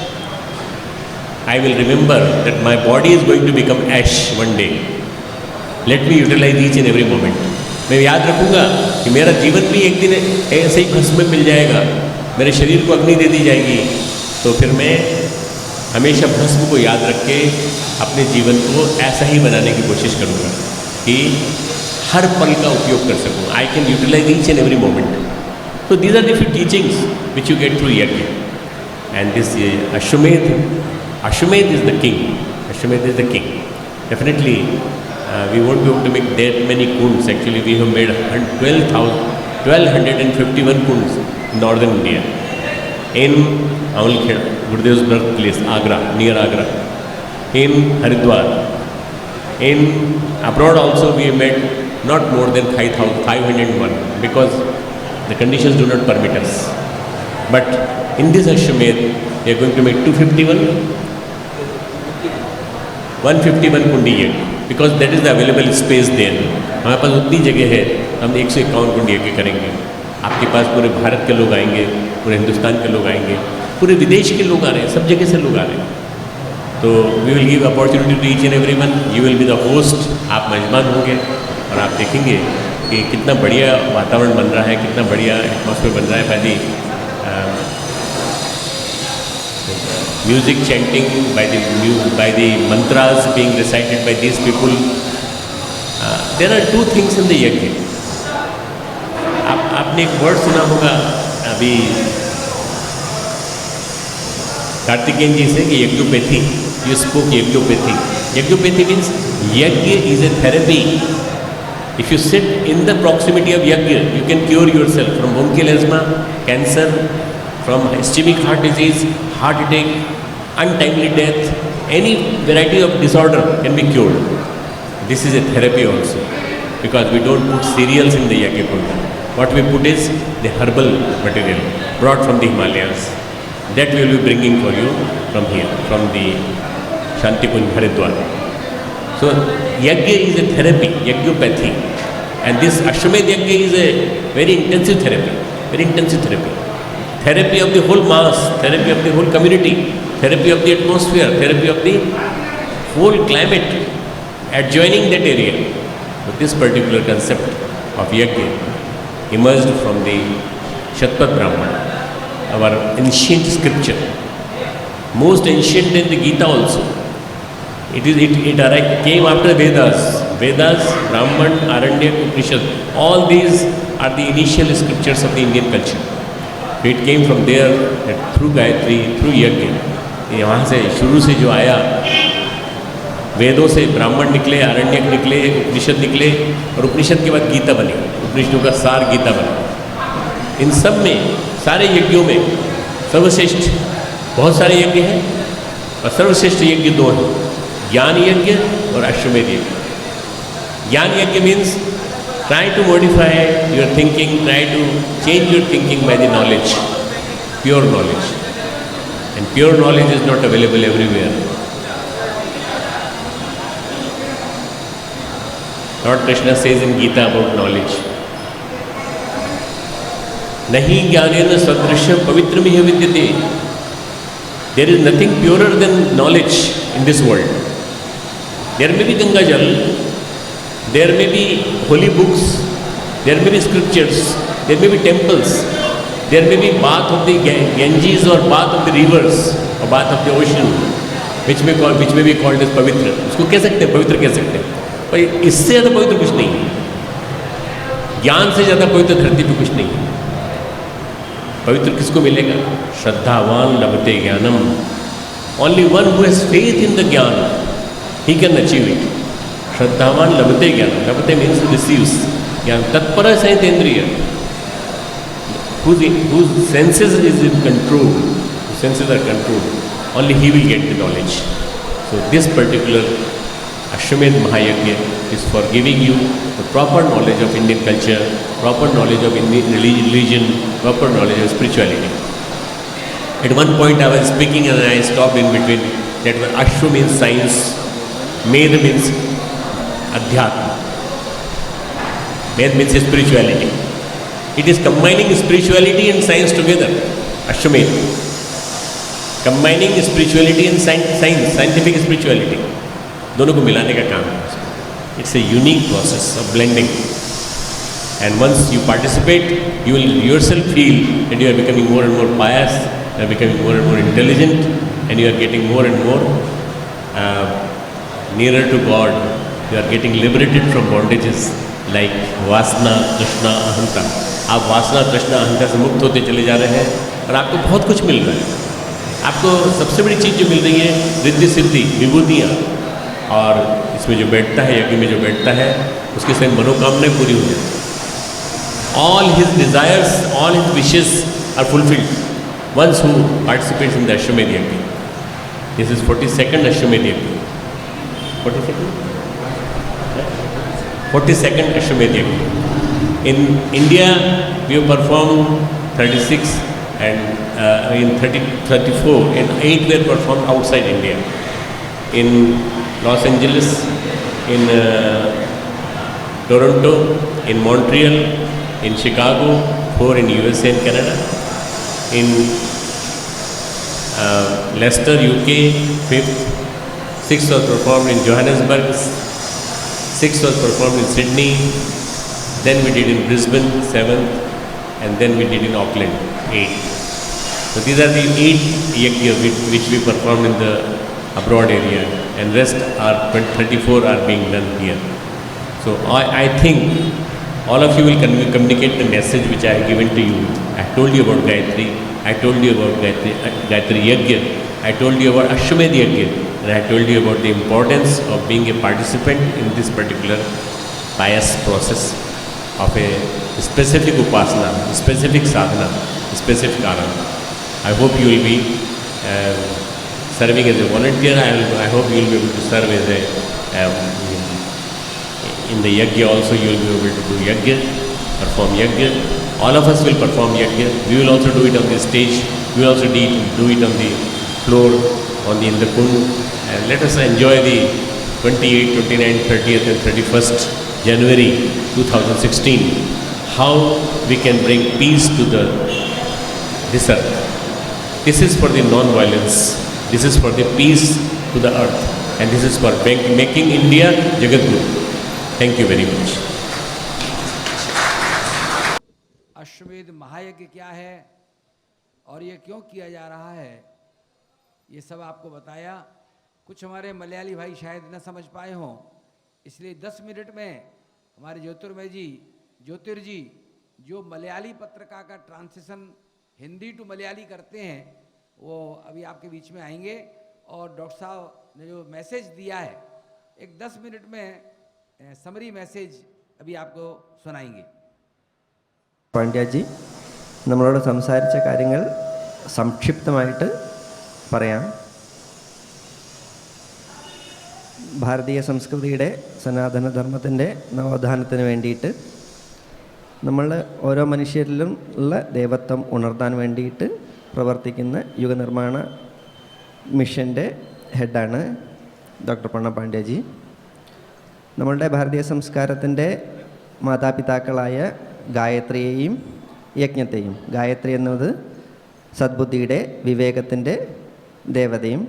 I will remember that my body is going to become ash one day. Let me utilize each and every moment. मैं याद रखूँगा कि मेरा जीवन भी एक दिन ऐसे ही भस्म में मिल जाएगा, मेरे शरीर को अग्नि दे दी जाएगी, तो फिर मैं हमेशा भस्म को याद रख के अपने जीवन को ऐसा ही बनाने की कोशिश करूँगा कि हर पल का उपयोग कर सकूँ. I can utilize each and every moment. So these are the few teachings which you get through yajna. And this Ashwamedh is the king. Ashwamedh is the king. Definitely, we won't be able to make that many kunds. Actually, we have made 1251 kunds in northern India. In Amalkheda, Gurudev's birthplace, Agra, near Agra. In Haridwar. In abroad also, we have made not more than 501 because the conditions do not permit us. But in this Ashwamedh, we are going to make 151 कुंडी यज्ञ, because that is the available space there. हमारे पास उतनी जगह है, हम 151 कुंडी यज्ञ करेंगे. आपके पास पूरे भारत के लोग आएंगे, पूरे हिंदुस्तान के लोग आएंगे, पूरे विदेश के लोग आ रहे हैं, सब जगह से लोग आ रहे हैं. तो we will give opportunity to each and everyone. You will be the host, आप मेजबान होंगे और आप देखेंगे कि कितना बढ़िया वातावरण बन रहा है, कितना बढ़िया एटमॉस्फेयर बन रहा है. By the music chanting, by the mantras being recited by these people. There are two things in the yajna. आपने एक वर्ड सुना होगा अभी कार्तिकेयन जी से कि yagyopathy. You spoke yagyopathy. Yagyopathy means yagya is a therapy. If you sit in the proximity of yajna, you can cure yourself from bronchial cancer, from ischemic heart disease, heart attack, untimely death, any variety of disorder can be cured. This is a therapy also, because we don't put cereals in the yajna kunda. What we put is the herbal material brought from the Himalayas. That we will be bringing for you from here, from the Shantikunj Haridwar. So yajna is a therapy, yajnopathy, and this Ashwamedh yajna is a very intensive therapy, therapy of the whole mass, therapy of the whole community, therapy of the atmosphere, therapy of the whole climate adjoining that area. So this particular concept of yajna emerged from the Shatpat Brahmana, our ancient scripture, most ancient than the Gita also. It came after Vedas, Brahman, Aranya, Upanishad. All these are the initial scriptures of the Indian culture. It came from there, that through Gayatri, through Yajna. यहाँ से शुरू से जो आया, वेदों से ब्राह्मण निकले, आरण्यक निकले, उपनिषद निकले, और उपनिषद के बाद गीता बनी. उपनिषदों का सार गीता बना. इन सब में, सारे यज्ञों में सर्वश्रेष्ठ, बहुत सारे यज्ञ हैं, और सर्वश्रेष्ठ यज्ञ दो हैं, ज्ञान यज्ञ और अश्वमेध यज्ञ. ज्ञान यज्ञ means try to modify your thinking, try to change your thinking by the knowledge, pure knowledge. And pure knowledge is not available everywhere. Lord Krishna says in Gita about knowledge. Nahi jnanena sadrishyam pavitramih vidyate. There is nothing purer than knowledge in this world. There may be Ganga Jal, there may be holy books, there may be scriptures, there may be temples, there may be bath of the Ganges or bath of the rivers or bath of the ocean, which may be called as pavitra. उसको कह सकते हैं, पवित्र कह सकते हैं, पर इससे ज़्यादा पवित्र कुछ नहीं है. ज्ञान से ज़्यादा पवित्र धरती पे कुछ नहीं है. पवित्र किसको मिलेगा? श्रद्धावान लभते ज्ञानम. Only one who has faith in the ज्ञान, he can achieve it. श्रद्धावान लभते ज्ञानम. लभते means receives ज्ञान. तत्पर सहितेंद्रिय, whose senses is in control, senses are controlled, only he will get the knowledge. So this particular Ashwamedh Mahayajna is for giving you the proper knowledge of Indian culture, proper knowledge of Indian religion, proper knowledge of spirituality. At one point I was speaking and I stopped in between. That Ashwa means science, Med means Adhyatma, Med means spirituality. It is combining spirituality and science together. Ashwamedh, combining spirituality and science, scientific spirituality. दोनों को मिलाने का काम है. It's a unique process of blending. And once you participate, you will yourself feel that you are becoming more and more pious, you are becoming more and more intelligent, and you are getting more and more nearer to God. You are getting liberated from bondages like वासना, तृष्णा, अहंता. आप वासना, तृष्णा, अहंता से मुक्त होते चले जा रहे हैं और आपको बहुत कुछ मिल रहा है. आपको सबसे बड़ी चीज़ जो मिल रही है रिद्धि सिद्धि, विभूतियाँ, और इसमें जो बैठता है, यज्ञ में जो बैठता है, उसकी सभी मनोकामनाएं पूरी हो जाती. All his desires, all his wishes are fulfilled once who participates in the Ashwamedh Yajna. This is 42nd Ashwamedh Yajna. 42nd Ashwamedh Yajna. In India, we have performed 36 and in 34, and 8 were performed outside India. In Los Angeles, in Toronto, in Montreal, in Chicago, 4 in USA and Canada, in Leicester, UK, 5th, 6th was performed in Johannesburg, 6th was performed in Sydney, then we did in Brisbane, 7th, and then we did in Auckland, 8th. So these are the 8 yagyas which we performed in the abroad area, and rest are 34 are being done here. So I think all of you will communicate the message which I have given to you. I told you about Gayatri, I told you about Gayatri Yagya, I told you about Ashwamedh Yagya, and I told you about the importance of being a participant in this particular pious process of a specific upasana, specific sadhana, specific karana. I hope you will be serving as a volunteer. I hope you will be able to serve as a in the yagya also. You will be able to do yagya, perform yagya. All of us will perform yagya. We will also do it on the stage. We will also do it on the floor, in the kund. And let us enjoy the 28th, 29th, 30th and 31st January 2016. How we can bring peace to this earth. This is for the non-violence. This is for the peace to the earth. And this is for making India Jagadguru. Thank you very much. अश्वमेध महायज्ञ क्या है और ये क्यों किया जा रहा है, ये सब आपको बताया। कुछ हमारे मलयाली भाई शायद न समझ पाए हों, इसलिए 10 मिनट में हमारे ज्योतिर जी जो मलयाली पत्रिका का ट्रांसलेशन हिंदी टू मलयाली करते हैं, वो अभी आपके बीच में आएंगे और डॉक्टर साहब ने जो मैसेज दिया है, एक 10 मिनट में समरी मैसेज अभी आपको सुनाएंगे। പാണ്ഡ്യാജി നമ്മളോട് സംസാരിച്ച കാര്യങ്ങൾ സംക്ഷിപ്തമായിട്ട് പറയാം. ഭാരതീയ സംസ്കൃതിയുടെ സനാതനധർമ്മത്തിൻ്റെ നവോത്ഥാനത്തിന് വേണ്ടിയിട്ട് നമ്മൾ ഓരോ മനുഷ്യരിലും ഉള്ള ദൈവത്വം ഉണർത്താൻ വേണ്ടിയിട്ട് പ്രവർത്തിക്കുന്ന യുഗനിർമ്മാണ മിഷൻ്റെ ഹെഡാണ് ഡോക്ടർ പണ്ണ പാണ്ഡ്യാജി. നമ്മളുടെ ഭാരതീയ സംസ്കാരത്തിൻ്റെ മാതാപിതാക്കളായ ഗായത്രിയെയും യജ്ഞത്തെയും, ഗായത്രി എന്നത് സദ്ബുദ്ധിയുടെ വിവേകത്തിൻ്റെ ദേവതയും,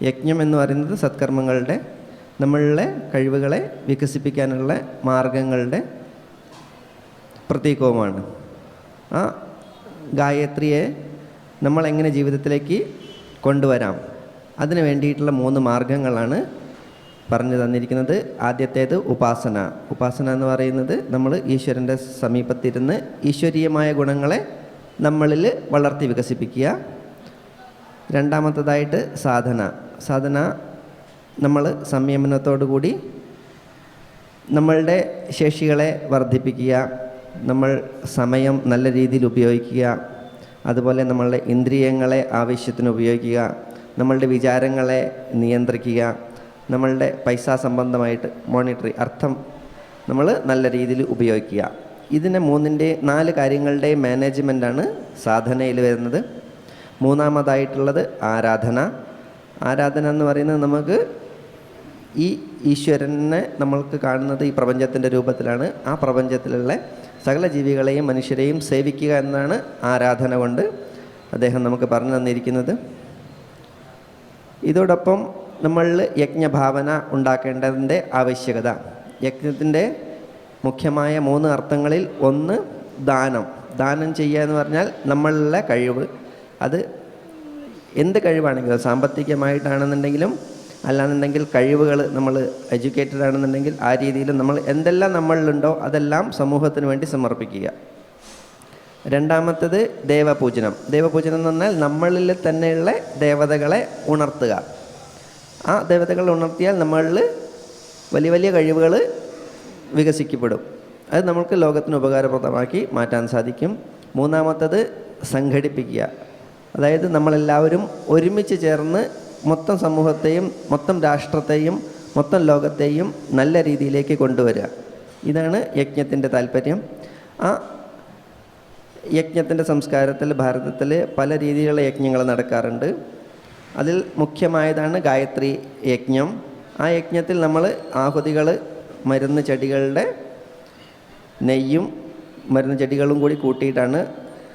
യജ്ഞം എന്ന് പറയുന്നത് സത്കർമ്മങ്ങളുടെ, നമ്മളുടെ കഴിവുകളെ വികസിപ്പിക്കാനുള്ള മാർഗങ്ങളുടെ പ്രതീകവുമാണ്. ആ ഗായത്രിയെ നമ്മളെങ്ങനെ ജീവിതത്തിലേക്ക് കൊണ്ടുവരാം, അതിന് വേണ്ടിയിട്ടുള്ള 3 മാർഗങ്ങളാണ് പറഞ്ഞു തന്നിരിക്കുന്നത്. ആദ്യത്തേത് ഉപാസന. ഉപാസന എന്ന് പറയുന്നത് നമ്മൾ ഈശ്വരൻ്റെ സമീപത്തിരുന്ന് ഈശ്വരീയമായ ഗുണങ്ങളെ നമ്മളിൽ വളർത്തി വികസിപ്പിക്കുക. രണ്ടാമത്തേതായിട്ട് സാധന. സാധന നമ്മൾ സംയമനത്തോടു കൂടി നമ്മളുടെ ശേഷികളെ വർദ്ധിപ്പിക്കുക, നമ്മൾ സമയം നല്ല രീതിയിൽ ഉപയോഗിക്കുക, അതുപോലെ നമ്മളുടെ ഇന്ദ്രിയങ്ങളെ ആവശ്യത്തിന് ഉപയോഗിക്കുക, നമ്മളുടെ വിചാരങ്ങളെ നിയന്ത്രിക്കുക, നമ്മളുടെ പൈസ സംബന്ധമായിട്ട് മോണിറ്ററി അർത്ഥം നമ്മൾ നല്ല രീതിയിൽ ഉപയോഗിക്കുക. ഇതിനെ 4 കാര്യങ്ങളുടെ മാനേജ്മെൻറ്റാണ് സാധനയിൽ വരുന്നത്. മൂന്നാമതായിട്ടുള്ളത് ആരാധന. ആരാധന എന്ന് പറയുന്നത് നമുക്ക് ഈ ഈശ്വരനെ നമ്മൾക്ക് കാണുന്നത് ഈ പ്രപഞ്ചത്തിൻ്റെ രൂപത്തിലാണ്. ആ പ്രപഞ്ചത്തിലുള്ള സകല ജീവികളെയും മനുഷ്യരെയും സേവിക്കുക എന്നാണ് ആരാധന കൊണ്ട് അദ്ദേഹം നമുക്ക് പറഞ്ഞു തന്നിരിക്കുന്നത്. ഇതോടൊപ്പം നമ്മളിൽ യജ്ഞഭാവന ഉണ്ടാക്കേണ്ടതിൻ്റെ ആവശ്യകത. യജ്ഞത്തിൻ്റെ മുഖ്യമായ 3 അർത്ഥങ്ങളിൽ ഒന്ന് ദാനം. ദാനം ചെയ്യുക എന്ന് പറഞ്ഞാൽ നമ്മളിലെ കഴിവ്, അത് എന്ത് കഴിവാണെങ്കിലും, സാമ്പത്തികമായിട്ടാണെന്നുണ്ടെങ്കിലും അല്ലാന്നുണ്ടെങ്കിൽ കഴിവുകൾ, നമ്മൾ എഡ്യൂക്കേറ്റഡ് ആണെന്നുണ്ടെങ്കിൽ ആ രീതിയിൽ നമ്മൾ എന്തെല്ലാം നമ്മളിലുണ്ടോ അതെല്ലാം സമൂഹത്തിന് വേണ്ടി സമർപ്പിക്കുക. രണ്ടാമത്തേത് ദേവപൂജനം. ദേവപൂജനം എന്ന് പറഞ്ഞാൽ നമ്മളിൽ തന്നെയുള്ള ദേവതകളെ ഉണർത്തുക. ആ ദേവതകളെ ഉണർത്തിയാൽ നമ്മളിൽ വലിയ വലിയ കഴിവുകൾ വികസിക്കപ്പെടും. അത് നമുക്ക് ലോകത്തിന് ഉപകാരപ്രദമാക്കി മാറ്റാൻ സാധിക്കും. മൂന്നാമത്തേത് സംഘടിപ്പിക്കുക. അതായത് നമ്മളെല്ലാവരും ഒരുമിച്ച് ചേർന്ന് മൊത്തം സമൂഹത്തെയും മൊത്തം രാഷ്ട്രത്തെയും മൊത്തം ലോകത്തെയും നല്ല രീതിയിലേക്ക് കൊണ്ടുവരിക. ഇതാണ് യജ്ഞത്തിൻ്റെ താല്പര്യം. ആ യജ്ഞത്തിൻ്റെ സംസ്കാരത്തിൽ ഭാരതത്തിൽ പല രീതിയിലുള്ള യജ്ഞങ്ങൾ നടക്കാറുണ്ട്. അതിൽ മുഖ്യമായതാണ് ഗായത്രി യജ്ഞം. ആ യജ്ഞത്തിൽ നമ്മൾ ആഹുതികൾ മരുന്ന് ചെടികളുടെ നെയ്യും മരുന്ന് ചെടികളും കൂടി കൂട്ടിയിട്ടാണ്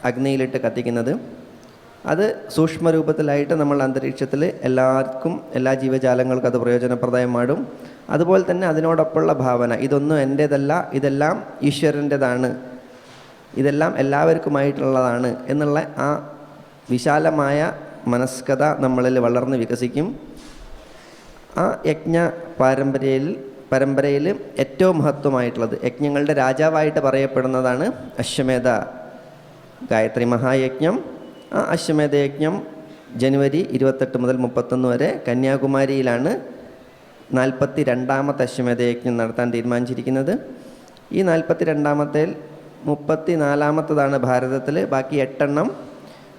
അഗ്നിയിലിട്ട് കത്തിക്കുന്നത്. അത് സൂക്ഷ്മരൂപത്തിലായിട്ട് നമ്മൾ അന്തരീക്ഷത്തിൽ എല്ലാവർക്കും, എല്ലാ ജീവജാലങ്ങൾക്കും അത് പ്രയോജനപ്രദമാകും. അതുപോലെ തന്നെ അതിനോടൊപ്പമുള്ള ഭാവന, ഇതൊന്നും എൻ്റേതല്ല, ഇതെല്ലാം ഈശ്വരൻ്റേതാണ്, ഇതെല്ലാം എല്ലാവർക്കുമായിട്ടുള്ളതാണ് എന്നുള്ള ആ വിശാലമായ മനസ്കത നമ്മളിൽ വളർന്ന് വികസിക്കും. ആ യജ്ഞ പരമ്പരയിൽ ഏറ്റവും മഹത്വമായിട്ടുള്ളത്, യജ്ഞങ്ങളുടെ രാജാവായിട്ട് പറയപ്പെടുന്നതാണ് അശ്വമേധ ഗായത്രി മഹായജ്ഞം. ആ അശ്വമേധ യജ്ഞം ജനുവരി 28 മുതൽ 31 വരെ കന്യാകുമാരിയിലാണ് 42ാമത്തെ അശ്വമേധ യജ്ഞം നടത്താൻ തീരുമാനിച്ചിരിക്കുന്നത്. ഈ 42ാമത്തേൽ 34ാമത്തതാണ് ഭാരതത്തിൽ. ബാക്കി 8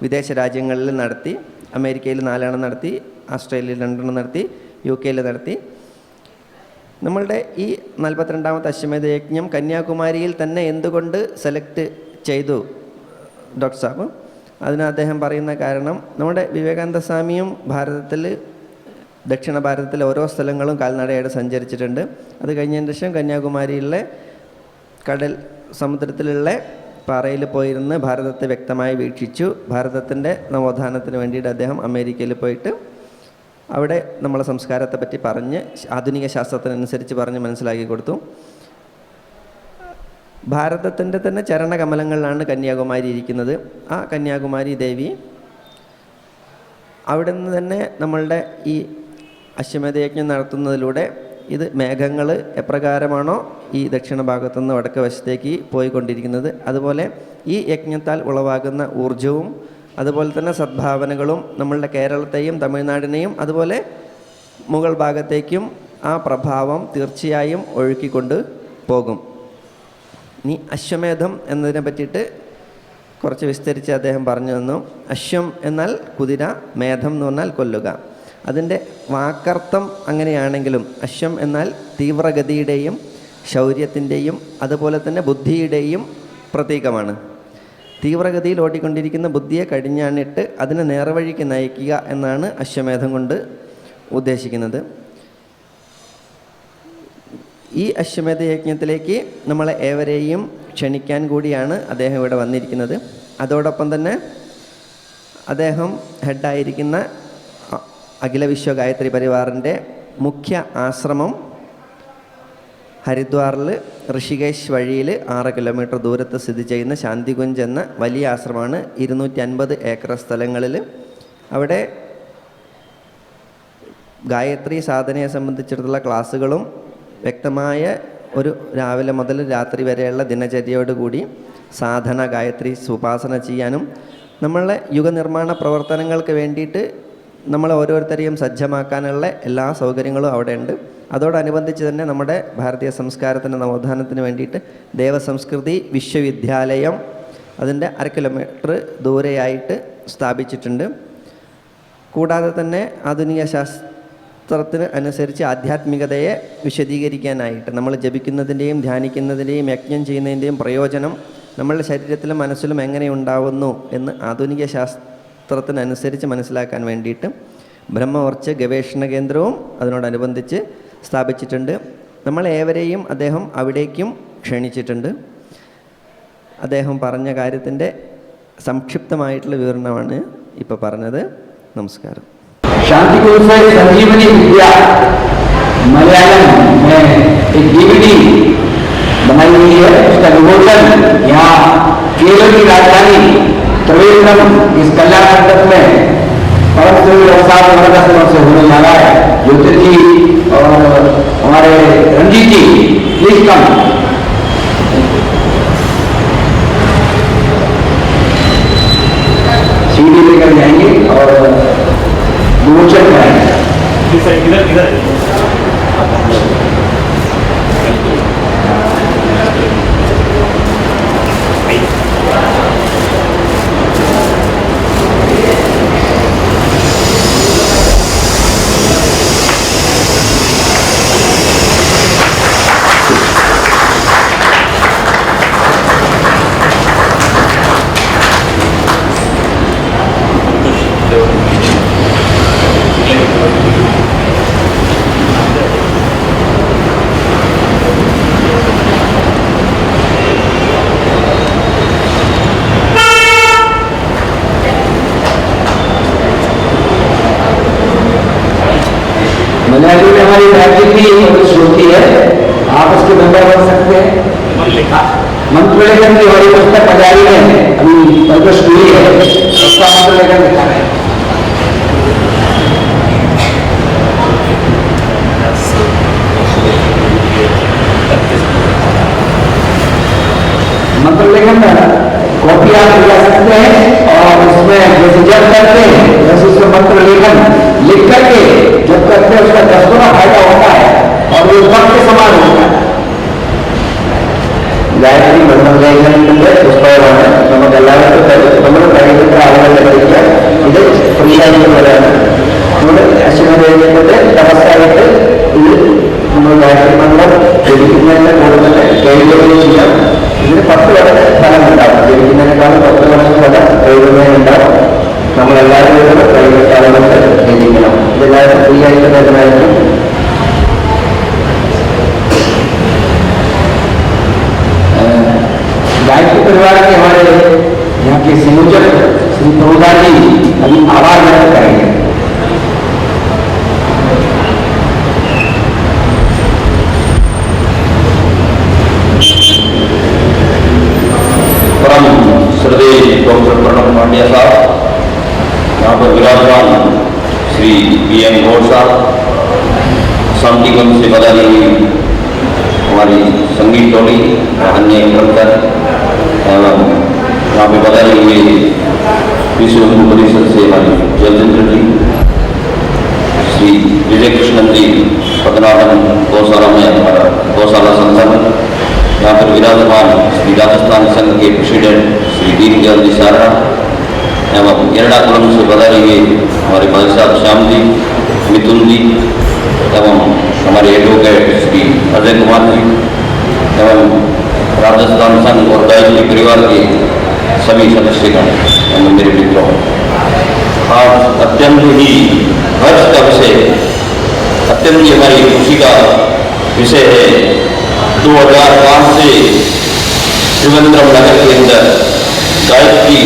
വിദേശ രാജ്യങ്ങളിൽ നടത്തി. അമേരിക്കയിൽ 4 നടത്തി, ഓസ്ട്രേലിയയിൽ 2 നടത്തി, UK നടത്തി. നമ്മളുടെ ഈ 42ാമത്തെ അശ്വമേധ യജ്ഞം കന്യാകുമാരിയിൽ തന്നെ എന്തുകൊണ്ട് സെലക്ട് ചെയ്തു ഡോക്ടർ സാബ്? അതിന് അദ്ദേഹം പറയുന്ന കാരണം, നമ്മുടെ വിവേകാനന്ദ സ്വാമിയും ഭാരതത്തിൽ, ദക്ഷിണ ഭാരതത്തിലെ ഓരോ സ്ഥലങ്ങളും കാൽനടയായിട്ട് സഞ്ചരിച്ചിട്ടുണ്ട്. അത് കഴിഞ്ഞതിന് ശേഷം കന്യാകുമാരിയിലെ കടൽ സമുദ്രത്തിലുള്ള പാറയിൽ പോയിരുന്ന് ഭാരതത്തെ വ്യക്തമായി വീക്ഷിച്ചു. ഭാരതത്തിൻ്റെ നവോത്ഥാനത്തിന് വേണ്ടിയിട്ട് അദ്ദേഹം അമേരിക്കയിൽ പോയിട്ട് അവിടെ നമ്മളെ സംസ്കാരത്തെ പറ്റി പറഞ്ഞ്, ആധുനിക ശാസ്ത്രത്തിനനുസരിച്ച് പറഞ്ഞ് മനസ്സിലാക്കി കൊടുത്തു. ഭാരതത്തിൻ്റെ തന്നെ ചരണകമലങ്ങളിലാണ് കന്യാകുമാരി ഇരിക്കുന്നത്. ആ കന്യാകുമാരി ദേവി അവിടെ നിന്ന് തന്നെ നമ്മളുടെ ഈ അശ്വമേധയജ്ഞം നടത്തുന്നതിലൂടെ ഇത് മേഘങ്ങൾ എപ്രകാരമാണോ ഈ ദക്ഷിണ ഭാഗത്തുനിന്ന് വടക്ക് വശത്തേക്ക് പോയിക്കൊണ്ടിരിക്കുന്നത്, അതുപോലെ ഈ യജ്ഞത്താൽ ഉളവാകുന്ന ഊർജവും അതുപോലെ തന്നെ സദ്ഭാവനകളും നമ്മളുടെ കേരളത്തെയും തമിഴ്നാടിനെയും അതുപോലെ മുകൾ ഭാഗത്തേക്കും ആ പ്രഭാവം തീർച്ചയായും ഒഴുക്കിക്കൊണ്ട് പോകും. ഇനി അശ്വമേധം എന്നതിനെ പറ്റിയിട്ട് കുറച്ച് വിസ്തരിച്ച് അദ്ദേഹം പറഞ്ഞു തന്നു. അശ്വം എന്നാൽ കുതിര, മേധം എന്ന് പറഞ്ഞാൽ കൊല്ലുക. അതിൻ്റെ വാക്കർത്ഥം അങ്ങനെയാണെങ്കിലും അശ്വം എന്നാൽ തീവ്രഗതിയുടെയും ശൗര്യത്തിൻ്റെയും അതുപോലെ തന്നെ ബുദ്ധിയുടെയും പ്രതീകമാണ്. തീവ്രഗതിയിൽ ഓടിക്കൊണ്ടിരിക്കുന്ന ബുദ്ധിയെ കടിഞ്ഞാണിട്ട് അതിനെ നേർവഴിക്ക് നയിക്കുക എന്നാണ് അശ്വമേധം കൊണ്ട് ഉദ്ദേശിക്കുന്നത്. ഈ അശ്വമേധ യജ്ഞത്തിലേക്ക് നമ്മളെ ഏവരെയും ക്ഷണിക്കാൻ കൂടിയാണ് അദ്ദേഹം ഇവിടെ വന്നിരിക്കുന്നത്. അതോടൊപ്പം തന്നെ അദ്ദേഹം ഹെഡായിരിക്കുന്ന അഖില വിശ്വ ഗായത്രി പരിവാറിൻ്റെ മുഖ്യ ആശ്രമം ഹരിദ്വാറിൽ ഋഷികേശ് വഴിയിൽ 6 കിലോമീറ്റർ ദൂരത്ത് സ്ഥിതി ചെയ്യുന്ന ശാന്തികുഞ്ച് എന്ന വലിയ ആശ്രമമാണ്. 250 ഏക്കർ സ്ഥലങ്ങളിൽ. അവിടെ ഗായത്രി സാധനയെ സംബന്ധിച്ചിടത്തുള്ള ക്ലാസ്സുകളും വ്യക്തമായ ഒരു രാവിലെ മുതൽ രാത്രി വരെയുള്ള ദിനചര്യയോടുകൂടി സാധന, ഗായത്രി ഉപാസന ചെയ്യാനും നമ്മളെ യുഗനിർമ്മാണ പ്രവർത്തനങ്ങൾക്ക് വേണ്ടിയിട്ട് നമ്മളെ ഓരോരുത്തരെയും സജ്ജമാക്കാനുള്ള എല്ലാ സൗകര്യങ്ങളും അവിടെ ഉണ്ട്. അതോടനുബന്ധിച്ച് തന്നെ നമ്മുടെ ഭാരതീയ സംസ്കാരത്തിൻ്റെ നവോത്ഥാനത്തിന് വേണ്ടിയിട്ട് ദേവസംസ്കൃതി വിശ്വവിദ്യാലയം അതിൻ്റെ 1/2 കിലോമീറ്റർ ദൂരെയായിട്ട് സ്ഥാപിച്ചിട്ടുണ്ട്. കൂടാതെ തന്നെ ആധുനിക ശാസ്ത്രത്തിന് അനുസരിച്ച് ആധ്യാത്മികതയെ വിശദീകരിക്കാനായിട്ട് നമ്മൾ ജപിക്കുന്നതിൻ്റെയും ധ്യാനിക്കുന്നതിൻ്റെയും യജ്ഞം ചെയ്യുന്നതിൻ്റെയും പ്രയോജനം നമ്മളുടെ ശരീരത്തിലും മനസ്സിലും എങ്ങനെ ഉണ്ടാവുന്നു എന്ന് ആധുനിക ശാസ്ത്രത്തിനനുസരിച്ച് മനസ്സിലാക്കാൻ വേണ്ടിയിട്ട് ബ്രഹ്മവർച്ച ഗവേഷണ കേന്ദ്രവും അതിനോടനുബന്ധിച്ച് സ്ഥാപിച്ചിട്ടുണ്ട്. നമ്മളേവരെയും അദ്ദേഹം അവിടേക്കും ക്ഷണിച്ചിട്ടുണ്ട്. അദ്ദേഹം പറഞ്ഞ കാര്യത്തിൻ്റെ സംക്ഷിപ്തമായിട്ടുള്ള വിവരണമാണ് ഇപ്പോൾ പറഞ്ഞത്. നമസ്കാരം. शांतिकुंज से संजीवनी विद्या मलयालम में एक डीवीडी बनाई हुई है, उसका विमोचन यहाँ केरल की राजधानी त्रिवेंद्रम इस कल्याण मंडप में परम श्री से होने जा रहा है. ज्योति जी और हमारे रंजीत जी प्लीज कम. सीढ़ी लेकर जाएंगे और विमोचन कराएंगे. इधर गायत्री में हमारी गायत्री की श्रुति है, आप उसके मेंबर बन सकते हैं। मंत्र लेखन की हमारी पुस्तक पजारी है, अभी प्रकाश हुई है, उसका मंत्र लेखन लिखा है। मंत्र लेखन कॉपी आप ले सकते हैं और उसमें जैसे जब करते हैं वैसे उसमें मंत्र लेखन लिख करके जब करते हैं उसका 10 गुना फायदा होता है और वो वक्त के समान होता है। गायत्री मंत्र लेखन पुष्पवान नमक നമ്മൾ കഴിയുന്നത്ര ആളുകളുടെ ഇത് ഫ്രീ ആയിട്ട് വരാണ്. നമ്മൾ അശ്വന കഴിഞ്ഞിട്ട് തപസ്സായിട്ട് ഇത് നമ്മൾ ഗായത്രി മന്ത്രം ജപിക്കുന്നതിന്റെ കൂടുതൽ കേൾക്കുകയും ചെയ്യാം. ഇതിന് 10 വരെ ഫലം ഉണ്ടാവും. ജപിക്കുന്നതിനേക്കാളും 10 വർഷം ഫലം എഴുതുന്നതിനുണ്ടാവും. നമ്മളെല്ലാവരും പ്രൈവറ്റ് ആളുകൾക്ക് ജപിക്കണം. ഇതെല്ലാവരും ഫ്രീ ആയിട്ട് തരുന്നതായിരിക്കും. गायत्री परिवार के हमारे यहाँ के संयोजक श्री प्रभुदा जी अभी आभार व्यक्त करेंगे। परम श्रद्धेय डॉक्टर प्रणब पांड्या साहब, यहाँ पर विराजमान श्री PM गौड़ साहब, शांतिगंज से बधाई हुई हमारी संगीत टोली, अन्य कर्मकर एवं यहाँ पे बधाई हुई विश्व हिंदू परिषद से हमारी जयचंद्र जी, श्री विजय कृष्णन जी पद्मनाभन गौशाला में हमारा गौशाला संचालन, यहाँ पर विराजमान श्री राजस्थान संघ के प्रेसिडेंट श्री दीनदयाल जी सारा एवं एर्णाकुलम से बधाई हुई हमारे भाई साहब श्याम जी, मिथुन जी एवं हमारे एडवोकेट श्री अजय कुमार जी एवं राजस्थान संघ और गायत्री परिवार के सभी सदस्यगण एवं मेरे मित्रों, आज अत्यंत ही हर्ष का विषय, अत्यंत ही हमारी खुशी का विषय है। 2005 से त्रिवेंद्रम नगर के अंदर गायत्री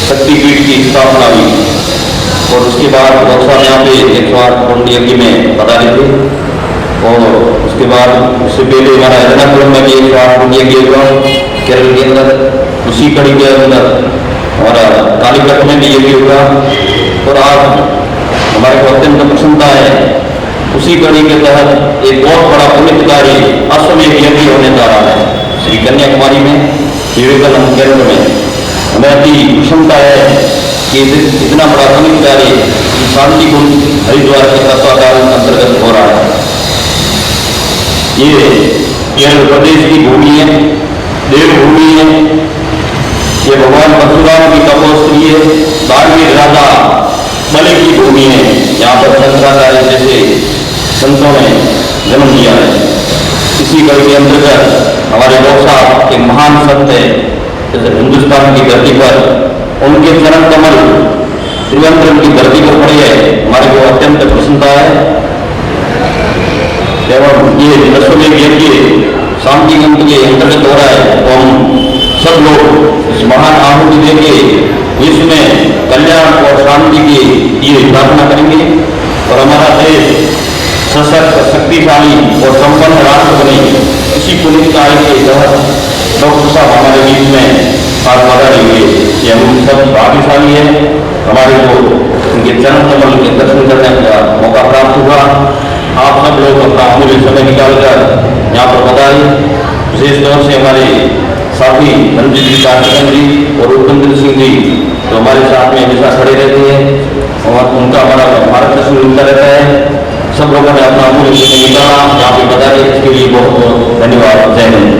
शक्तिपीठ की स्थापना हुई और उसके बाद बहुत सारे यहाँ पे 108 कुंड यज्ञ में पधारे थे और उसके बाद उससे पहले हमारा एर्णाकुलम में भी 108 कुंड यज्ञ हुआ केरल के अंदर, उसी कड़ी के अंदर हमारा कालीकट में भी यज्ञ हुआ और आज हमारे को अत्यंत प्रसन्नता है, उसी कड़ी के तहत एक बहुत बड़ा पुण्य कार्य अश्वमेध यज्ञ होने जा रहा है श्री कन्याकुमारी में विवेकानंद केंद्र में। हमें अति प्रसन्नता है कि इतना बड़ा पुण्य कार्य शांति कुंज हरिद्वार के तत्वाधान अंतर्गत हो रहा है। ये केरल प्रदेश की भूमि है, देवभूमि है, ये भगवान परशुराम की तपोस्त्री है, धार्मिक राजा बलि की भूमि है। यहाँ पर शंकराचार्य जैसे संतों ने जन्म लिया है। इसी कड़ी के अंतर्गत हमारे डॉक्टर साहब एक महान संत है, हिंदुस्तान की धरती पर उनके चरण कमल त्रिवेंद्रम की धरती पर पड़ी है, हमारे को अत्यंत प्रसन्नता है। एवं ये अश्वमेध यज्ञ शांतिगंज के अंतर्गत हो रहा है, तो हम सब लोग इस महान आहुति देके विश्व में कल्याण और शांति की ये प्रार्थना करेंगे और हमारा देश सशक्त, शक्तिशाली और संपन्न राष्ट्र बने। इसी पुण्य कार्य के तहत डॉक्टर साहब हमारे बीच में आज पधारे हुए, ये हम सब भाग्यशाली है, हमारे को उनके चरण कमल के दर्शन करने का मौका प्राप्त हुआ। आप सब लोग अपना अमूल्य समय निकालकर यहाँ पर पधारे। विशेष तौर से हमारे साथी रंजित जी, कार्तिकन जी और उपेंद्र सिंह जी जो हमारे साथ में हमेशा खड़े रहते हैं और उनका हमारा मार्गदर्शन मिलता रहता है। सब लोगों ने अपना अमूल्य समय निकाला, यहाँ पे पधारे, इसके लिए बहुत बहुत धन्यवाद। जय हिंद।